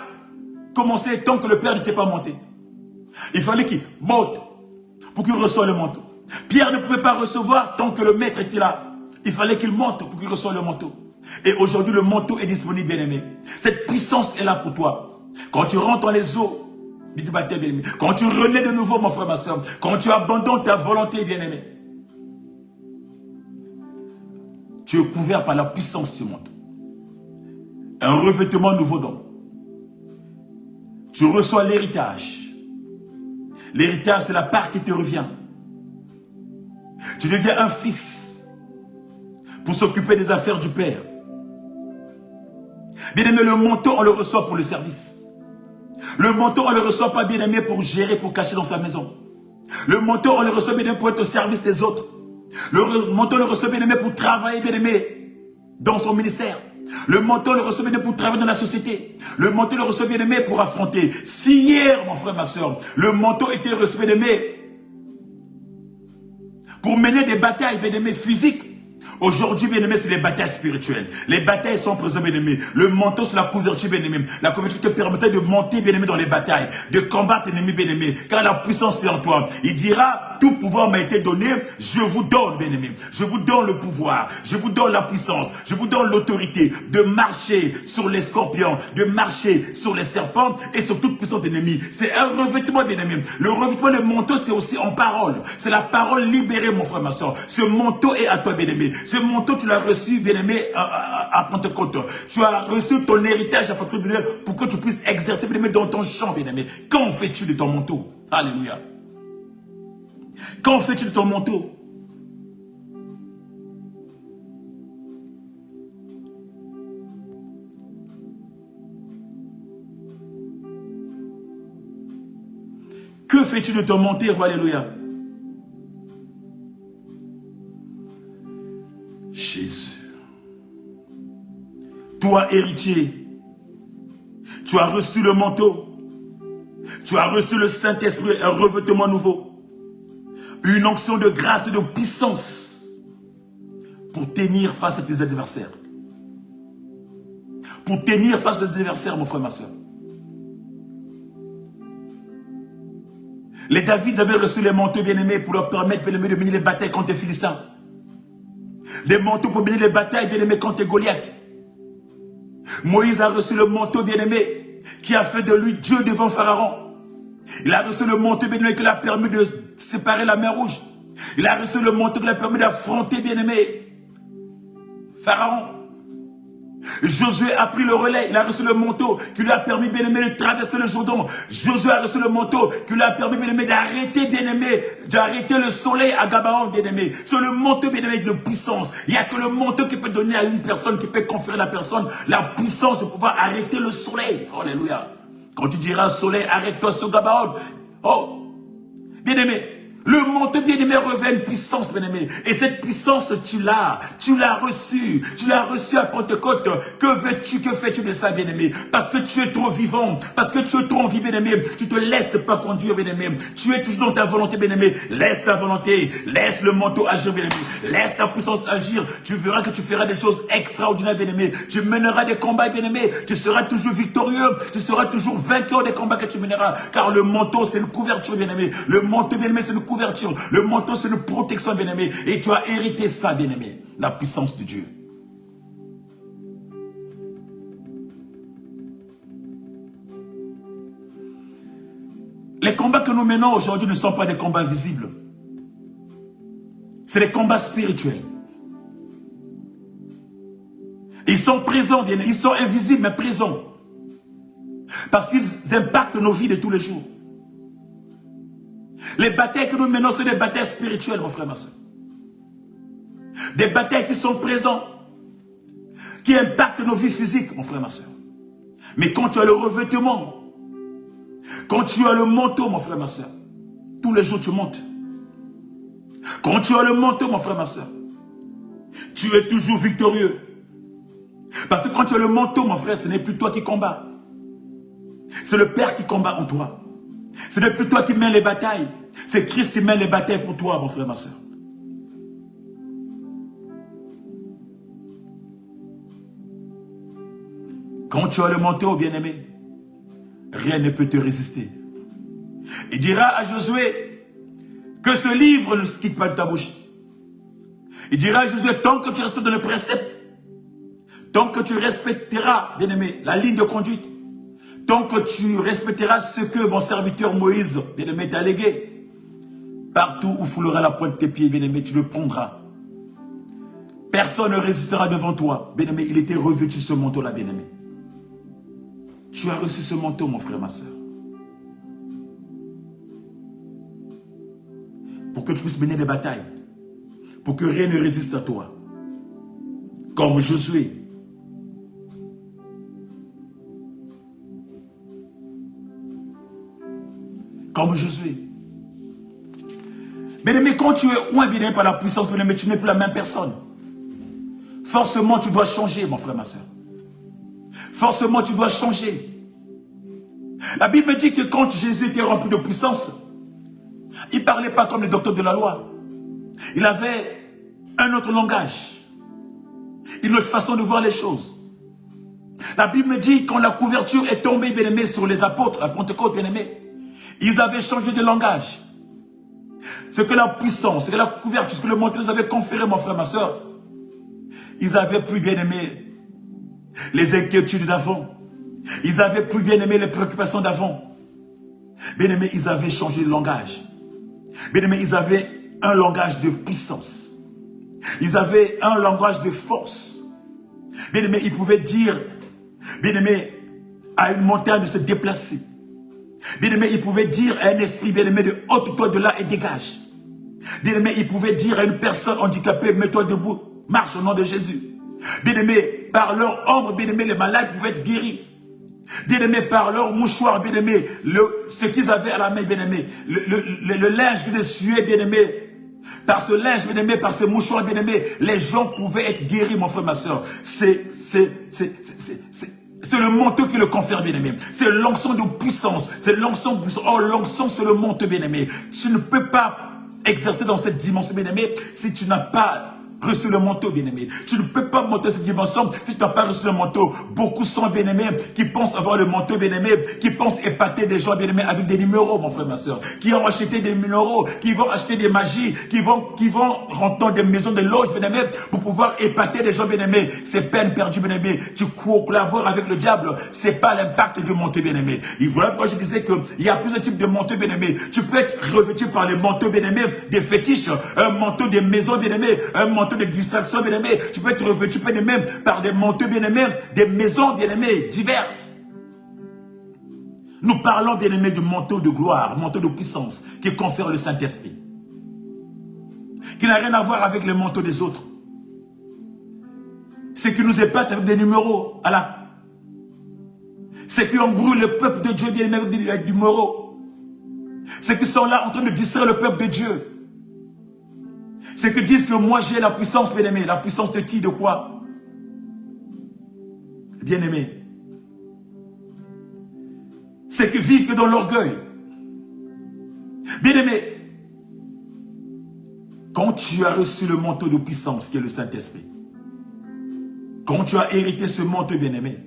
commencer tant que le Père n'était pas monté. Il fallait qu'il monte pour qu'il reçoive le manteau. Pierre ne pouvait pas recevoir tant que le Maître était là. Il fallait qu'il monte pour qu'il reçoive le manteau. Et aujourd'hui, le manteau est disponible, bien-aimé. Cette puissance est là pour toi. Quand tu rentres dans les eaux du baptême, bien-aimé. Quand tu renais de nouveau, mon frère, ma soeur. Quand tu abandonnes ta volonté, bien-aimé. Tu es couvert par la puissance du manteau. Un revêtement nouveau donc. Tu reçois l'héritage. L'héritage, c'est la part qui te revient. Tu deviens un fils pour s'occuper des affaires du Père. Bien-aimé, le manteau, on le reçoit pour le service. Le manteau, on ne le reçoit pas, bien-aimé, pour gérer, pour cacher dans sa maison. Le manteau, on le reçoit, bien-aimé, pour être au service des autres. Le manteau, on le reçoit, bien-aimé, pour travailler, bien-aimé, dans son ministère. Le manteau, on le reçoit, bien-aimé, pour travailler dans la société. Le manteau, on le reçoit, bien-aimé, pour affronter. Si hier, mon frère, ma soeur, le manteau était reçu, bien-aimé, pour mener des batailles, bien-aimé, physiques. Aujourd'hui, bien-aimé, c'est les batailles spirituelles. Les batailles sont présentes, bien-aimé. Le manteau, c'est la couverture, bien-aimé. La couverture te permettait de monter, bien-aimé, dans les batailles, de combattre l'ennemi, bien-aimé. Car la puissance est en toi. Il dira, tout pouvoir m'a été donné, je vous donne, bien-aimé. Je vous donne le pouvoir, je vous donne la puissance, je vous donne l'autorité de marcher sur les scorpions, de marcher sur les serpents et sur toute puissance ennemie. C'est un revêtement, bien-aimé. Le revêtement, le manteau, c'est aussi en parole. C'est la parole libérée, mon frère, ma soeur. Ce manteau est à toi, bien-aimé. Ce manteau, tu l'as reçu, bien-aimé, à Pentecôte. Tu as reçu ton héritage à Pentecôte pour que tu puisses exercer, bien-aimé, dans ton champ, bien-aimé. Qu'en fais-tu de ton manteau? Alléluia. Qu'en fais-tu de ton manteau? Que fais-tu de ton manteau? Alléluia. Jésus. Toi, héritier, tu as reçu le manteau. Tu as reçu le Saint-Esprit, un revêtement nouveau. Une onction de grâce et de puissance pour tenir face à tes adversaires. Pour tenir face à tes adversaires, mon frère, ma soeur. Les David avaient reçu les manteaux bien-aimés pour leur permettre, bien-aimés, de mener les batailles contre les Philistins. Des manteaux pour mener les batailles, bien-aimés, contre Goliath. Moïse a reçu le manteau, bien-aimé, qui a fait de lui Dieu devant Pharaon. Il a reçu le manteau, bien-aimé, qui lui a permis de séparer la mer Rouge. Il a reçu le manteau qui lui a permis d'affronter, bien-aimé, Pharaon. Josué a pris le relais, il a reçu le manteau qui lui a permis, bien-aimé, de traverser le Jourdain. Josué a reçu le manteau qui lui a permis, bien-aimé, d'arrêter, bien-aimé, d'arrêter le soleil à Gabaon, bien-aimé. C'est le manteau, bien-aimé, de puissance. Il n'y a que le manteau qui peut donner à une personne, qui peut conférer à la personne la puissance de pouvoir arrêter le soleil. Alléluia. Quand tu diras soleil, arrête-toi sur Gabaon. Oh, bien-aimé. Le manteau, bien-aimé, revêt une puissance, bien-aimé. Et cette puissance, tu l'as reçue. Tu l'as reçue à Pentecôte. Que veux-tu, que fais-tu de ça, bien-aimé? Parce que tu es trop vivant. Parce que tu es trop en vie, bien-aimé. Tu te laisses pas conduire, bien-aimé. Tu es toujours dans ta volonté, bien-aimé. Laisse ta volonté. Laisse le manteau agir, bien-aimé. Laisse ta puissance agir. Tu verras que tu feras des choses extraordinaires, bien-aimé. Tu mèneras des combats, bien-aimé. Tu seras toujours victorieux. Tu seras toujours vainqueur des combats que tu mèneras. Car le manteau, c'est une couverture, bien-aimé. Le manteau, bien-aimé, c'est une couverture. Le manteau, c'est une protection, bien-aimé. Et tu as hérité ça, bien-aimé. La puissance de Dieu. Les combats que nous menons aujourd'hui ne sont pas des combats visibles. C'est des combats spirituels. Ils sont présents, bien-aimé. Ils sont invisibles, mais présents. Parce qu'ils impactent nos vies de tous les jours. Les batailles que nous menons, c'est des batailles spirituelles, mon frère, ma soeur. Des batailles qui sont présentes. qui impactent nos vies physiques, mon frère, ma soeur. Mais quand tu as le revêtement, quand tu as le manteau, mon frère, ma soeur, tous les jours tu montes. Quand tu as le manteau, mon frère, ma soeur, tu es toujours victorieux. Parce que quand tu as le manteau, mon frère, ce n'est plus toi qui combats. C'est le Père qui combat en toi. Ce n'est plus toi qui mène les batailles. C'est Christ qui mène les batailles pour toi, mon frère, ma soeur. Quand tu as le manteau, bien-aimé, rien ne peut te résister. Il dira à Josué que ce livre ne quitte pas de ta bouche. Il dira à Josué, tant que tu restes dans le précepte, tant que tu respecteras, bien-aimé, la ligne de conduite, tant que tu respecteras ce que mon serviteur Moïse, bien-aimé, t'a légué, partout où foulera la pointe de tes pieds, bien-aimé, tu le prendras. Personne ne résistera devant toi. Bien-aimé, il était revêtu ce manteau-là, bien-aimé. Tu as reçu ce manteau, mon frère, ma soeur. Pour que tu puisses mener les batailles. Pour que rien ne résiste à toi. Comme Josué. Comme Josué. Bien-aimé, quand tu es loin, bien-aimé, par la puissance, bien-aimé, tu n'es plus la même personne. Forcément, tu dois changer, mon frère, ma soeur. Forcément, tu dois changer. La Bible me dit que quand Jésus était rempli de puissance, il ne parlait pas comme le docteur de la loi. Il avait un autre langage. Une autre façon de voir les choses. La Bible me dit quand la couverture est tombée, bien-aimé, sur les apôtres, la Pentecôte, bien-aimé, ils avaient changé de langage. Ce que la puissance, ce que la couverture, ce que le manteau nous avait conféré, mon frère, ma soeur, ils avaient plus, bien-aimé, les inquiétudes d'avant. Ils avaient plus, bien-aimé, les préoccupations d'avant. Bien-aimé, ils avaient changé de langage. Bien-aimé, ils avaient un langage de puissance. Ils avaient un langage de force. Bien-aimé, ils pouvaient dire, bien-aimé, à une montagne de se déplacer. Bien-aimé, ils pouvaient dire à un esprit, bien-aimé, de ôte-toi de là et dégage. Bien-aimé, ils pouvaient dire à une personne handicapée, mets-toi debout, marche au nom de Jésus. Bien-aimé, par leur ombre, bien-aimé, les malades pouvaient être guéris. Bien-aimé, par leur mouchoir, bien-aimé, ce qu'ils avaient à la main, bien-aimé, le linge qu'ils essuyaient, bien-aimé, par ce linge, bien-aimé, par ce mouchoir, bien-aimé, les gens pouvaient être guéris, mon frère, ma soeur. C'est le manteau qui le confère, bien-aimé. C'est l'onction de puissance. C'est l'onction de puissance. Oh, l'onction, c'est le manteau, bien-aimé. Tu ne peux pas exercer dans cette dimension, bien-aimé, si tu n'as pas reçu le manteau, bien-aimé. Tu ne peux pas monter cette dimension si tu n'as pas reçu le manteau. Beaucoup sont, bien-aimés, qui pensent avoir le manteau, bien-aimé, qui pensent épater des gens, bien-aimés, avec des numéros, mon frère, ma soeur, qui ont acheté des numéros, qui vont acheter des magies, qui vont rentrer dans des maisons de loges, bien-aimés, pour pouvoir épater des gens, bien-aimés. C'est peine perdue, bien-aimé. Tu collabores avec le diable. C'est pas l'impact du manteau, bien-aimé. Et voilà pourquoi je disais qu'il y a plusieurs types de manteaux, bien-aimé. Tu peux être revêtu par les manteaux, bien-aimé, des fétiches, un manteau des maisons, bien-aimé, un manteau de distraction, bien-aimé. Tu peux être revêtu, bien-aimé, par des manteaux, bien-aimé, des maisons, bien-aimé, diverses. Nous parlons, bien-aimé, du manteau de gloire, manteau de puissance, qui confère le Saint-Esprit. Qui n'a rien à voir avec le manteau des autres. C'est qui nous épate avec des numéros à la... C'est qui embrouille le peuple de Dieu, bien-aimé, avec des numéros. C'est qui sont là en train de distraire le peuple de Dieu. C'est que disent que moi j'ai la puissance, bien-aimé. La puissance de qui, de quoi? Bien-aimé. C'est que vivent que dans l'orgueil. Bien-aimé. Quand tu as reçu le manteau de puissance qui est le Saint-Esprit, quand tu as hérité ce manteau, bien-aimé,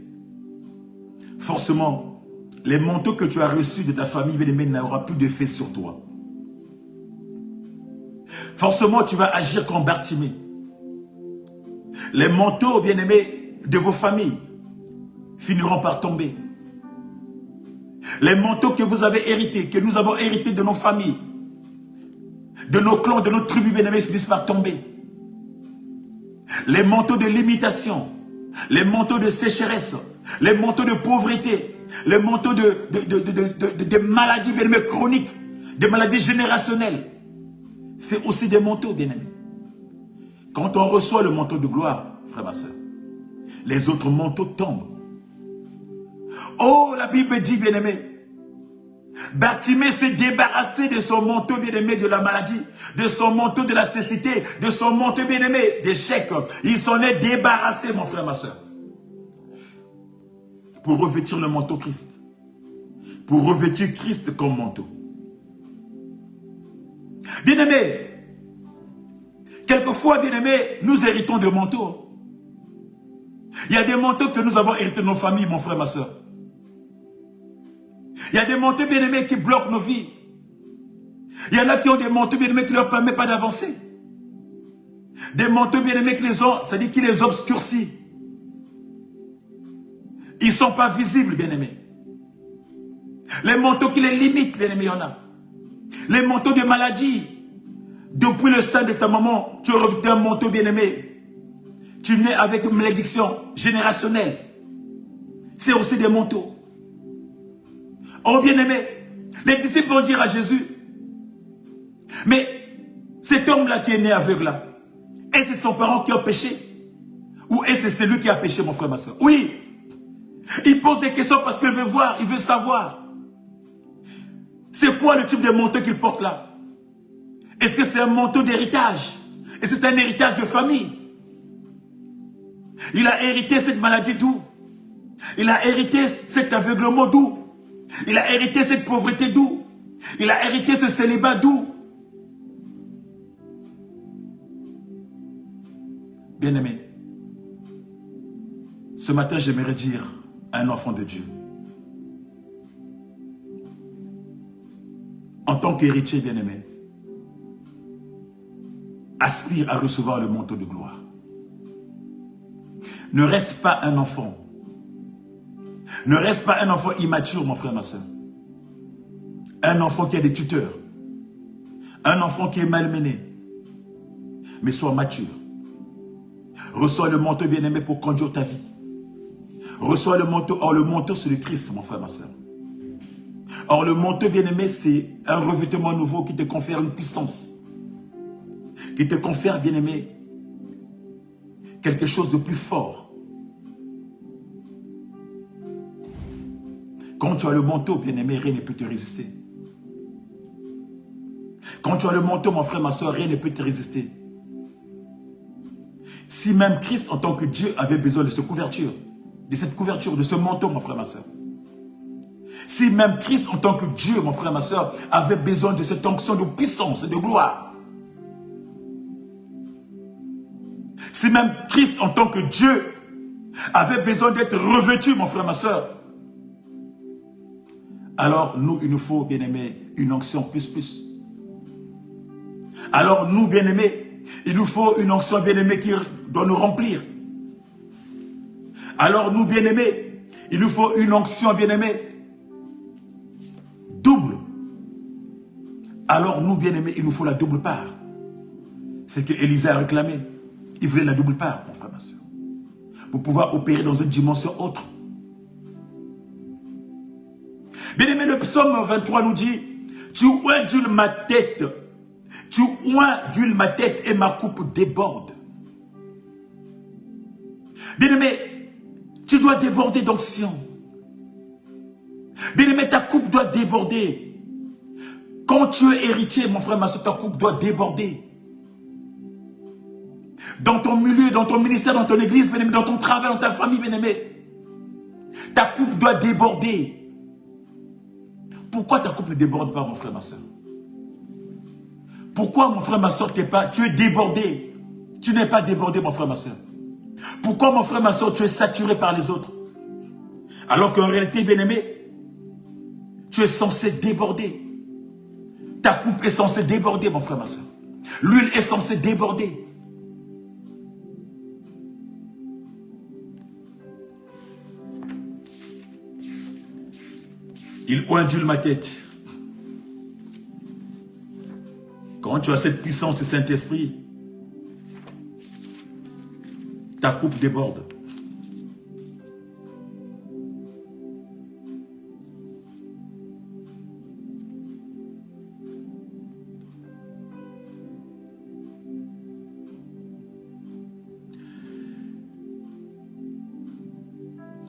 forcément, les manteaux que tu as reçus de ta famille, bien-aimé, n'aura plus d'effet sur toi. Forcément, tu vas agir comme Bartimée. Les manteaux, bien-aimés, de vos familles finiront par tomber. Les manteaux que vous avez hérités, que nous avons hérités de nos familles, de nos clans, de nos tribus, bien-aimés, finissent par tomber. Les manteaux de limitation, les manteaux de sécheresse, les manteaux de pauvreté, les manteaux de maladies, bien-aimés, chroniques, des maladies générationnelles. C'est aussi des manteaux, bien-aimés. Quand on reçoit le manteau de gloire, frère, ma soeur, les autres manteaux tombent. Oh, la Bible dit, bien-aimé, Bartimée s'est débarrassé de son manteau bien-aimé de la maladie, de son manteau de la cécité, de son manteau bien-aimé d'échec. Il s'en est débarrassé, mon frère, ma soeur, pour revêtir le manteau Christ. Pour revêtir Christ comme manteau. Bien-aimé, quelquefois, bien-aimé, nous héritons de manteaux. Il y a des manteaux que nous avons hérités de nos familles, mon frère, ma soeur. Il y a des manteaux, bien-aimés, qui bloquent nos vies. Il y en a qui ont des manteaux, bien-aimés, qui ne leur permettent pas d'avancer. Des manteaux, bien-aimés, qui les ont, c'est-à-dire qui les obscurcissent. Ils ne sont pas visibles, bien-aimés. Les manteaux qui les limitent, bien-aimés, il y en a. Les manteaux de maladie. Depuis le sein de ta maman, tu as revêtu un manteau, bien-aimé. Tu nais avec une malédiction générationnelle. C'est aussi des manteaux. Oh, bien-aimé, les disciples vont dire à Jésus, mais cet homme-là qui est né aveugle là, est-ce son parent qui a péché? Ou est-ce celui qui a péché, mon frère, ma soeur? Oui, il pose des questions parce qu'il veut voir, il veut savoir. C'est quoi le type de manteau qu'il porte là? Est-ce que c'est un manteau d'héritage? Est-ce que c'est un héritage de famille? Il a hérité cette maladie d'où? Il a hérité cet aveuglement d'où? Il a hérité cette pauvreté d'où? Il a hérité ce célibat d'où? Bien-aimé, ce matin, j'aimerais dire à un enfant de Dieu, en tant qu'héritier, bien-aimé, aspire à recevoir le manteau de gloire. Ne reste pas un enfant. Ne reste pas un enfant immature, mon frère, ma soeur. Un enfant qui a des tuteurs. Un enfant qui est malmené. Mais sois mature. Reçois le manteau bien-aimé pour conduire ta vie. Reçois le manteau. Or, le manteau, c'est le Christ, mon frère, ma soeur. Or, le manteau bien-aimé, c'est un revêtement nouveau qui te confère une puissance. Qui te confère, bien-aimé, quelque chose de plus fort. Quand tu as le manteau, bien-aimé, rien ne peut te résister. Quand tu as le manteau, mon frère, ma soeur, rien ne peut te résister. Si même Christ, en tant que Dieu, avait besoin de cette couverture, de ce manteau, mon frère, ma soeur. Si même Christ, en tant que Dieu, mon frère, ma soeur, avait besoin de cette onction de puissance et de gloire. Si même Christ, en tant que Dieu, avait besoin d'être revêtu, mon frère, ma soeur, alors nous, il nous faut, bien-aimé, une onction plus. Alors nous, bien-aimés, il nous faut une onction, bien-aimé, qui doit nous remplir. Alors nous, bien-aimés, il nous faut une onction, bien-aimé, double. Alors nous, bien-aimés, il nous faut la double part. C'est ce que Élisée a réclamé. Il voulait la double part, mon frère, ma soeur, pour pouvoir opérer dans une dimension autre. Bien-aimé, le psaume 23 nous dit, tu oindules ma tête, tu oindules ma tête et ma coupe déborde. Bien-aimé, tu dois déborder d'onction. Bien-aimé, ta coupe doit déborder. Quand tu es héritier, mon frère, ma soeur, ta coupe doit déborder. Dans ton milieu, dans ton ministère, dans ton église, bien-aimé, dans ton travail, dans ta famille, bien-aimé, ta coupe doit déborder. Pourquoi ta coupe ne déborde pas, mon frère, ma soeur? Pourquoi, mon frère, ma soeur, tu es débordé? Tu n'es pas débordé, mon frère, ma soeur. Pourquoi, mon frère, ma soeur, tu es saturé par les autres? Alors qu'en réalité, bien-aimé, tu es censé déborder. Ta coupe est censée déborder, mon frère, ma soeur. L'huile est censée déborder. Il oindule ma tête. Quand tu as cette puissance du Saint-Esprit, ta coupe déborde.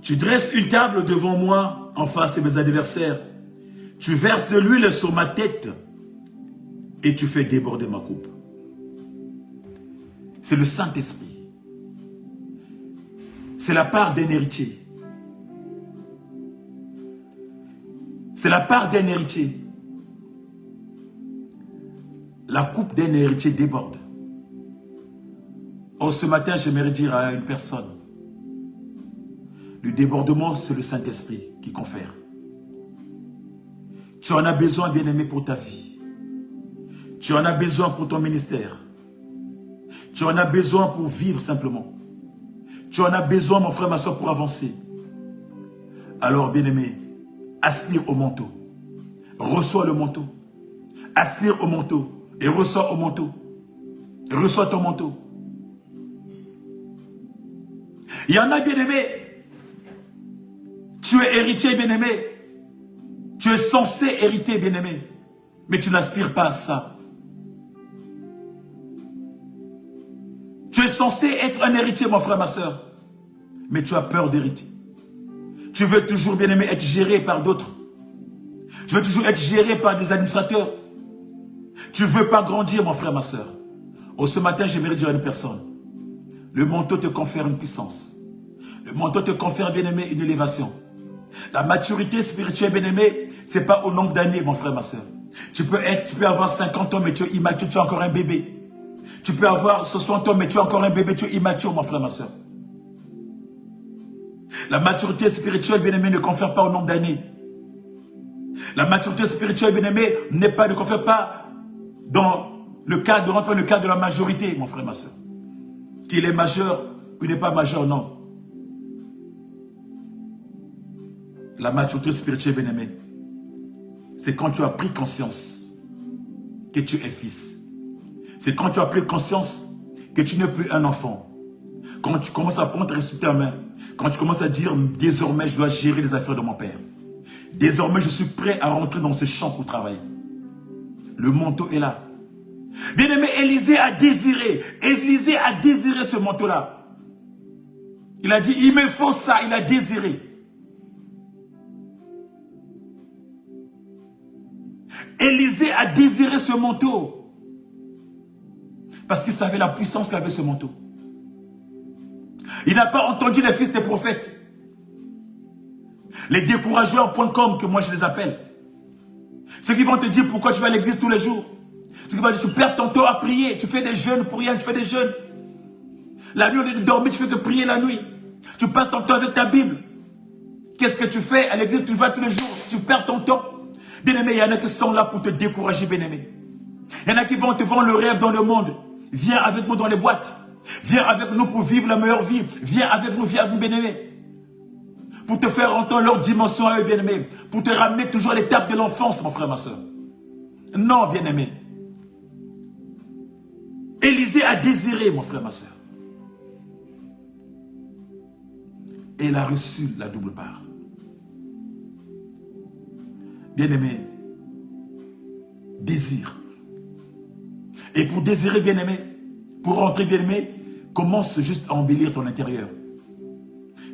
Tu dresses une table devant moi, en face de mes adversaires. Tu verses de l'huile sur ma tête et tu fais déborder ma coupe. C'est le Saint-Esprit. C'est la part d'un héritier. C'est la part d'un héritier. La coupe d'un héritier déborde. Oh, ce matin, j'aimerais dire à une personne, le débordement, c'est le Saint-Esprit qui confère. Tu en as besoin, bien-aimé, pour ta vie. Tu en as besoin pour ton ministère. Tu en as besoin pour vivre simplement. Tu en as besoin, mon frère, ma soeur, pour avancer. Alors, bien-aimé, aspire au manteau. Reçois le manteau. Aspire au manteau. Et reçois au manteau. Et reçois ton manteau. Il y en a, bien-aimé. Tu es héritier, bien-aimé. Tu es censé hériter, bien-aimé. Mais tu n'aspires pas à ça. Tu es censé être un héritier, mon frère, ma soeur. Mais tu as peur d'hériter. Tu veux toujours, bien-aimé, être géré par d'autres. Tu veux toujours être géré par des administrateurs. Tu ne veux pas grandir, mon frère, ma soeur. Oh, ce matin, j'aimerais dire à une personne. Le manteau te confère une puissance. Le manteau te confère, bien-aimé, une élévation. La maturité spirituelle, bien-aimé, ce n'est pas au nombre d'années, mon frère, ma soeur. Tu peux avoir 50 ans, mais tu es immature, tu es encore un bébé. Tu peux avoir 60 ans, mais tu es encore un bébé, tu es immature, mon frère, ma soeur. La maturité spirituelle, bien-aimé, ne confère pas au nombre d'années. La maturité spirituelle, bien-aimé, ne confère pas dans le cadre de la majorité, mon frère, ma soeur. Qu'il est majeur ou n'est pas majeur, non. La maturité spirituelle, bien-aimé, c'est quand tu as pris conscience que tu es fils. C'est quand tu as pris conscience que tu n'es plus un enfant. Quand tu commences à prendre tes responsabilités en main. Quand tu commences à dire, désormais, je dois gérer les affaires de mon père. Désormais, je suis prêt à rentrer dans ce champ pour travailler. Le manteau est là. Bien-aimé, Élisée a désiré ce manteau-là. Il a dit, il me faut ça, il a désiré. Élisée a désiré ce manteau. Parce qu'il savait la puissance qu'avait ce manteau. Il n'a pas entendu les fils des prophètes. Les décourageurs.com que moi je les appelle. Ceux qui vont te dire pourquoi tu vas à l'église tous les jours. Ceux qui vont te dire tu perds ton temps à prier. Tu fais des jeûnes pour rien, tu fais des jeûnes. La nuit au lieu de dormir, tu fais que prier la nuit. Tu passes ton temps avec ta Bible. Qu'est-ce que tu fais à l'église? Tu vas tous les jours. Tu perds ton temps. Bien-aimé, il y en a qui sont là pour te décourager, bien-aimé. Il y en a qui vont te vendre le rêve dans le monde. Viens avec nous dans les boîtes. Viens avec nous pour vivre la meilleure vie. Viens avec nous, bien-aimé. Pour te faire entendre leur dimension à eux, bien-aimé. Pour te ramener toujours à l'étape de l'enfance, mon frère, ma soeur. Non, bien-aimé. Élisée a désiré, mon frère, ma soeur. Et il a reçu la double part. Bien-aimé, désire. Et pour désirer, bien-aimé, pour rentrer, bien-aimé, commence juste à embellir ton intérieur.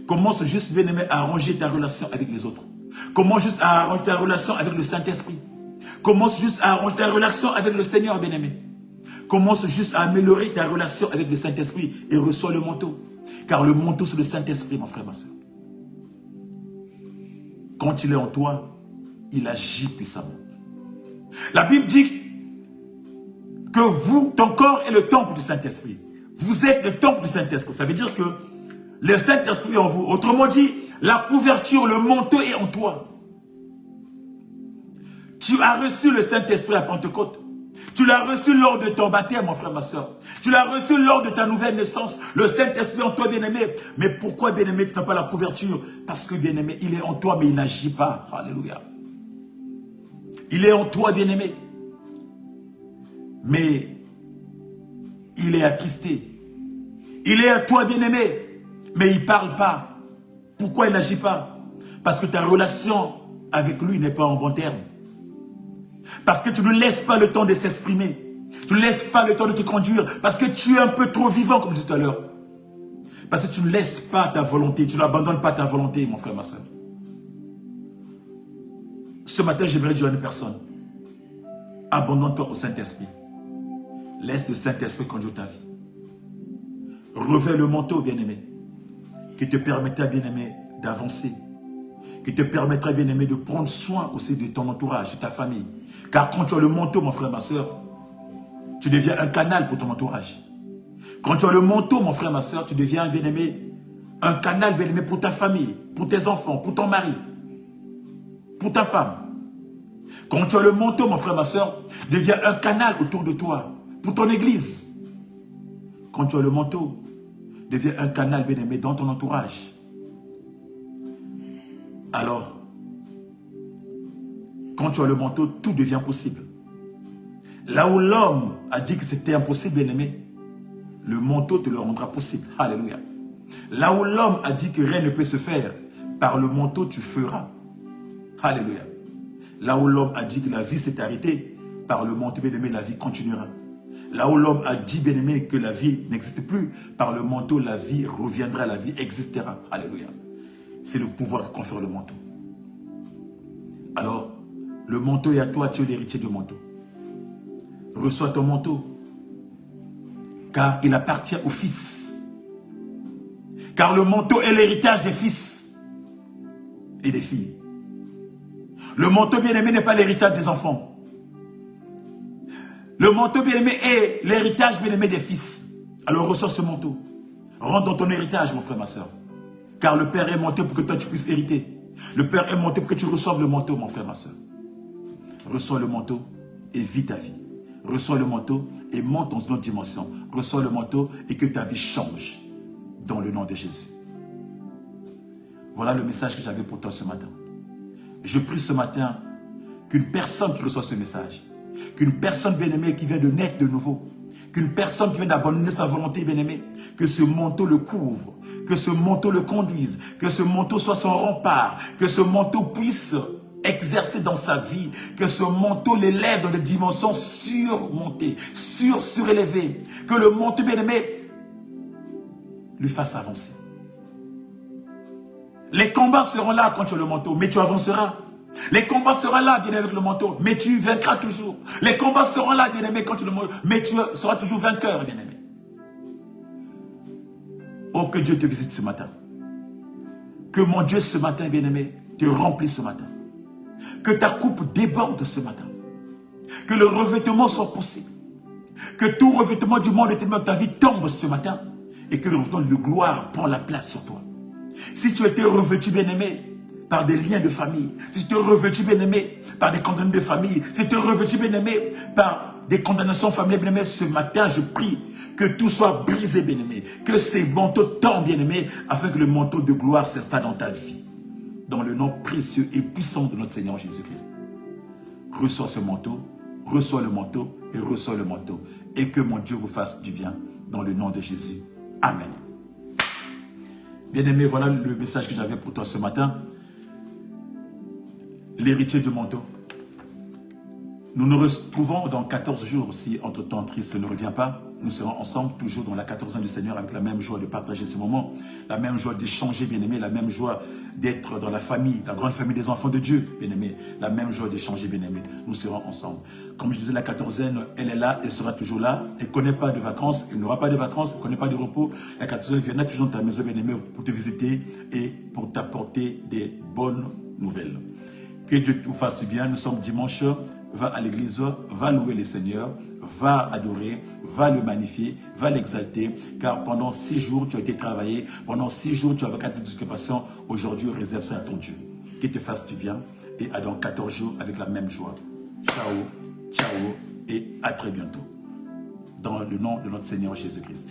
Commence juste, bien-aimé, à arranger ta relation avec les autres. Commence juste à arranger ta relation avec le Saint-Esprit. Commence juste à arranger ta relation avec le Seigneur, bien-aimé. Commence juste à améliorer ta relation avec le Saint-Esprit et reçois le manteau. Car le manteau, c'est le Saint-Esprit, mon frère, ma soeur. Quand il est en toi, il agit puissamment. La Bible dit que vous, ton corps est le temple du Saint-Esprit. Vous êtes le temple du Saint-Esprit. Ça veut dire que le Saint-Esprit est en vous. Autrement dit, la couverture, le manteau est en toi. Tu as reçu le Saint-Esprit à Pentecôte. Tu l'as reçu lors de ton baptême, mon frère, ma soeur. Tu l'as reçu lors de ta nouvelle naissance. Le Saint-Esprit en toi, bien-aimé. Mais pourquoi, bien-aimé, tu n'as pas la couverture? Parce que, bien-aimé, il est en toi, mais il n'agit pas. Alléluia. Il est en toi, bien-aimé. Mais il est attristé. Il est à toi, bien-aimé. Mais il ne parle pas. Pourquoi il n'agit pas? Parce que ta relation avec lui n'est pas en bon terme. Parce que tu ne laisses pas le temps de s'exprimer. Tu ne laisses pas le temps de te conduire. Parce que tu es un peu trop vivant, comme je disais tout à l'heure. Parce que tu ne laisses pas ta volonté, tu n'abandonnes pas ta volonté, mon frère, ma soeur. Ce matin, j'aimerais dire à une personne, abandonne-toi au Saint-Esprit. Laisse le Saint-Esprit conduire ta vie. Revêt le manteau, bien-aimé, qui te permettra, bien-aimé, d'avancer. Qui te permettra, bien-aimé, de prendre soin aussi de ton entourage, de ta famille. Car quand tu as le manteau, mon frère, ma soeur, tu deviens un canal pour ton entourage. Quand tu as le manteau, mon frère, ma soeur, tu deviens, bien-aimé, un canal, bien-aimé, pour ta famille, pour tes enfants, pour ton mari, pour ta femme. Quand tu as le manteau, mon frère, ma soeur, deviens un canal autour de toi, pour ton église. Quand tu as le manteau, deviens un canal, bien-aimé, dans ton entourage. Alors, quand tu as le manteau, tout devient possible. Là où l'homme a dit que c'était impossible, bien-aimé, le manteau te le rendra possible. Alléluia. Là où l'homme a dit que rien ne peut se faire, par le manteau tu feras. Alléluia. Là où l'homme a dit que la vie s'est arrêtée, par le manteau, bien-aimé, la vie continuera. Là où l'homme a dit, bien-aimé, que la vie n'existe plus, par le manteau, la vie reviendra, la vie existera. Alléluia. C'est le pouvoir que confère le manteau. Alors, le manteau est à toi, tu es l'héritier du manteau. Reçois ton manteau, car il appartient au Fils. Car le manteau est l'héritage des fils et des filles. Le manteau bien-aimé n'est pas l'héritage des enfants. Le manteau bien-aimé est l'héritage bien-aimé des fils. Alors reçois ce manteau. Rentre dans ton héritage, mon frère, ma soeur. Car le Père est monté pour que toi tu puisses hériter. Le Père est monté pour que tu reçoives le manteau, mon frère, ma soeur. Reçois le manteau et vis ta vie. Reçois le manteau et monte dans une autre dimension. Reçois le manteau et que ta vie change. Dans le nom de Jésus. Voilà le message que j'avais pour toi ce matin. Je prie ce matin qu'une personne qui reçoit ce message, qu'une personne bien-aimée qui vient de naître de nouveau, qu'une personne qui vient d'abandonner sa volonté bien-aimée, que ce manteau le couvre, que ce manteau le conduise, que ce manteau soit son rempart, que ce manteau puisse exercer dans sa vie, que ce manteau l'élève dans des dimensions surmontées, surélevées, que le manteau bien-aimé lui fasse avancer. Les combats seront là quand tu as le manteau, mais tu avanceras. Les combats seront là, bien-aimé, avec le manteau, mais tu vaincras toujours. Les combats seront là, bien-aimé, quand tu as le manteau, mais tu seras toujours vainqueur, bien-aimé. Oh, que Dieu te visite ce matin. Que mon Dieu ce matin, bien-aimé, te remplisse ce matin. Que ta coupe déborde ce matin. Que le revêtement soit possible. Que tout revêtement du monde et de ta vie tombe ce matin. Et que le revêtement de gloire prend la place sur toi. Si tu étais revêtu, bien-aimé, par des liens de famille, si tu es revêtu, bien-aimé, par des condamnations de famille, si tu es revêtu, bien-aimé, par des condamnations familiales, bien-aimé, ce matin, je prie que tout soit brisé, bien-aimé, que ces manteaux tombent, bien-aimé, afin que le manteau de gloire s'installe dans ta vie. Dans le nom précieux et puissant de notre Seigneur Jésus-Christ. Reçois ce manteau, reçois le manteau et reçois le manteau. Et que mon Dieu vous fasse du bien, dans le nom de Jésus. Amen. Bien-aimé, voilà le message que j'avais pour toi ce matin. L'héritier du manteau. Nous nous retrouvons dans 14 jours, si entre-temps Christ ne revient pas. Nous serons ensemble, toujours dans la 14e du Seigneur, avec la même joie de partager ce moment, la même joie d'échanger, bien-aimé, la même joie d'être dans la famille, la grande famille des enfants de Dieu, bien-aimé, la même joie d'échanger, bien-aimé. Nous serons ensemble. Comme je disais, la 14e, elle est là, elle sera toujours là. Elle ne connaît pas de vacances, elle n'aura pas de vacances, elle ne connaît pas de repos. La 14e viendra toujours dans ta maison, bien-aimé, pour te visiter et pour t'apporter des bonnes nouvelles. Que Dieu te fasse du bien. Nous sommes dimanche. Va à l'église, va louer le Seigneur, va adorer, va le magnifier, va l'exalter, car pendant 6 jours, tu as été travaillé, pendant 6 jours, tu as vaincu toute occupation. Aujourd'hui, réserve ça à ton Dieu. Qu'il te fasse du bien et à dans 14 jours avec la même joie. Ciao, ciao et à très bientôt. Dans le nom de notre Seigneur Jésus-Christ.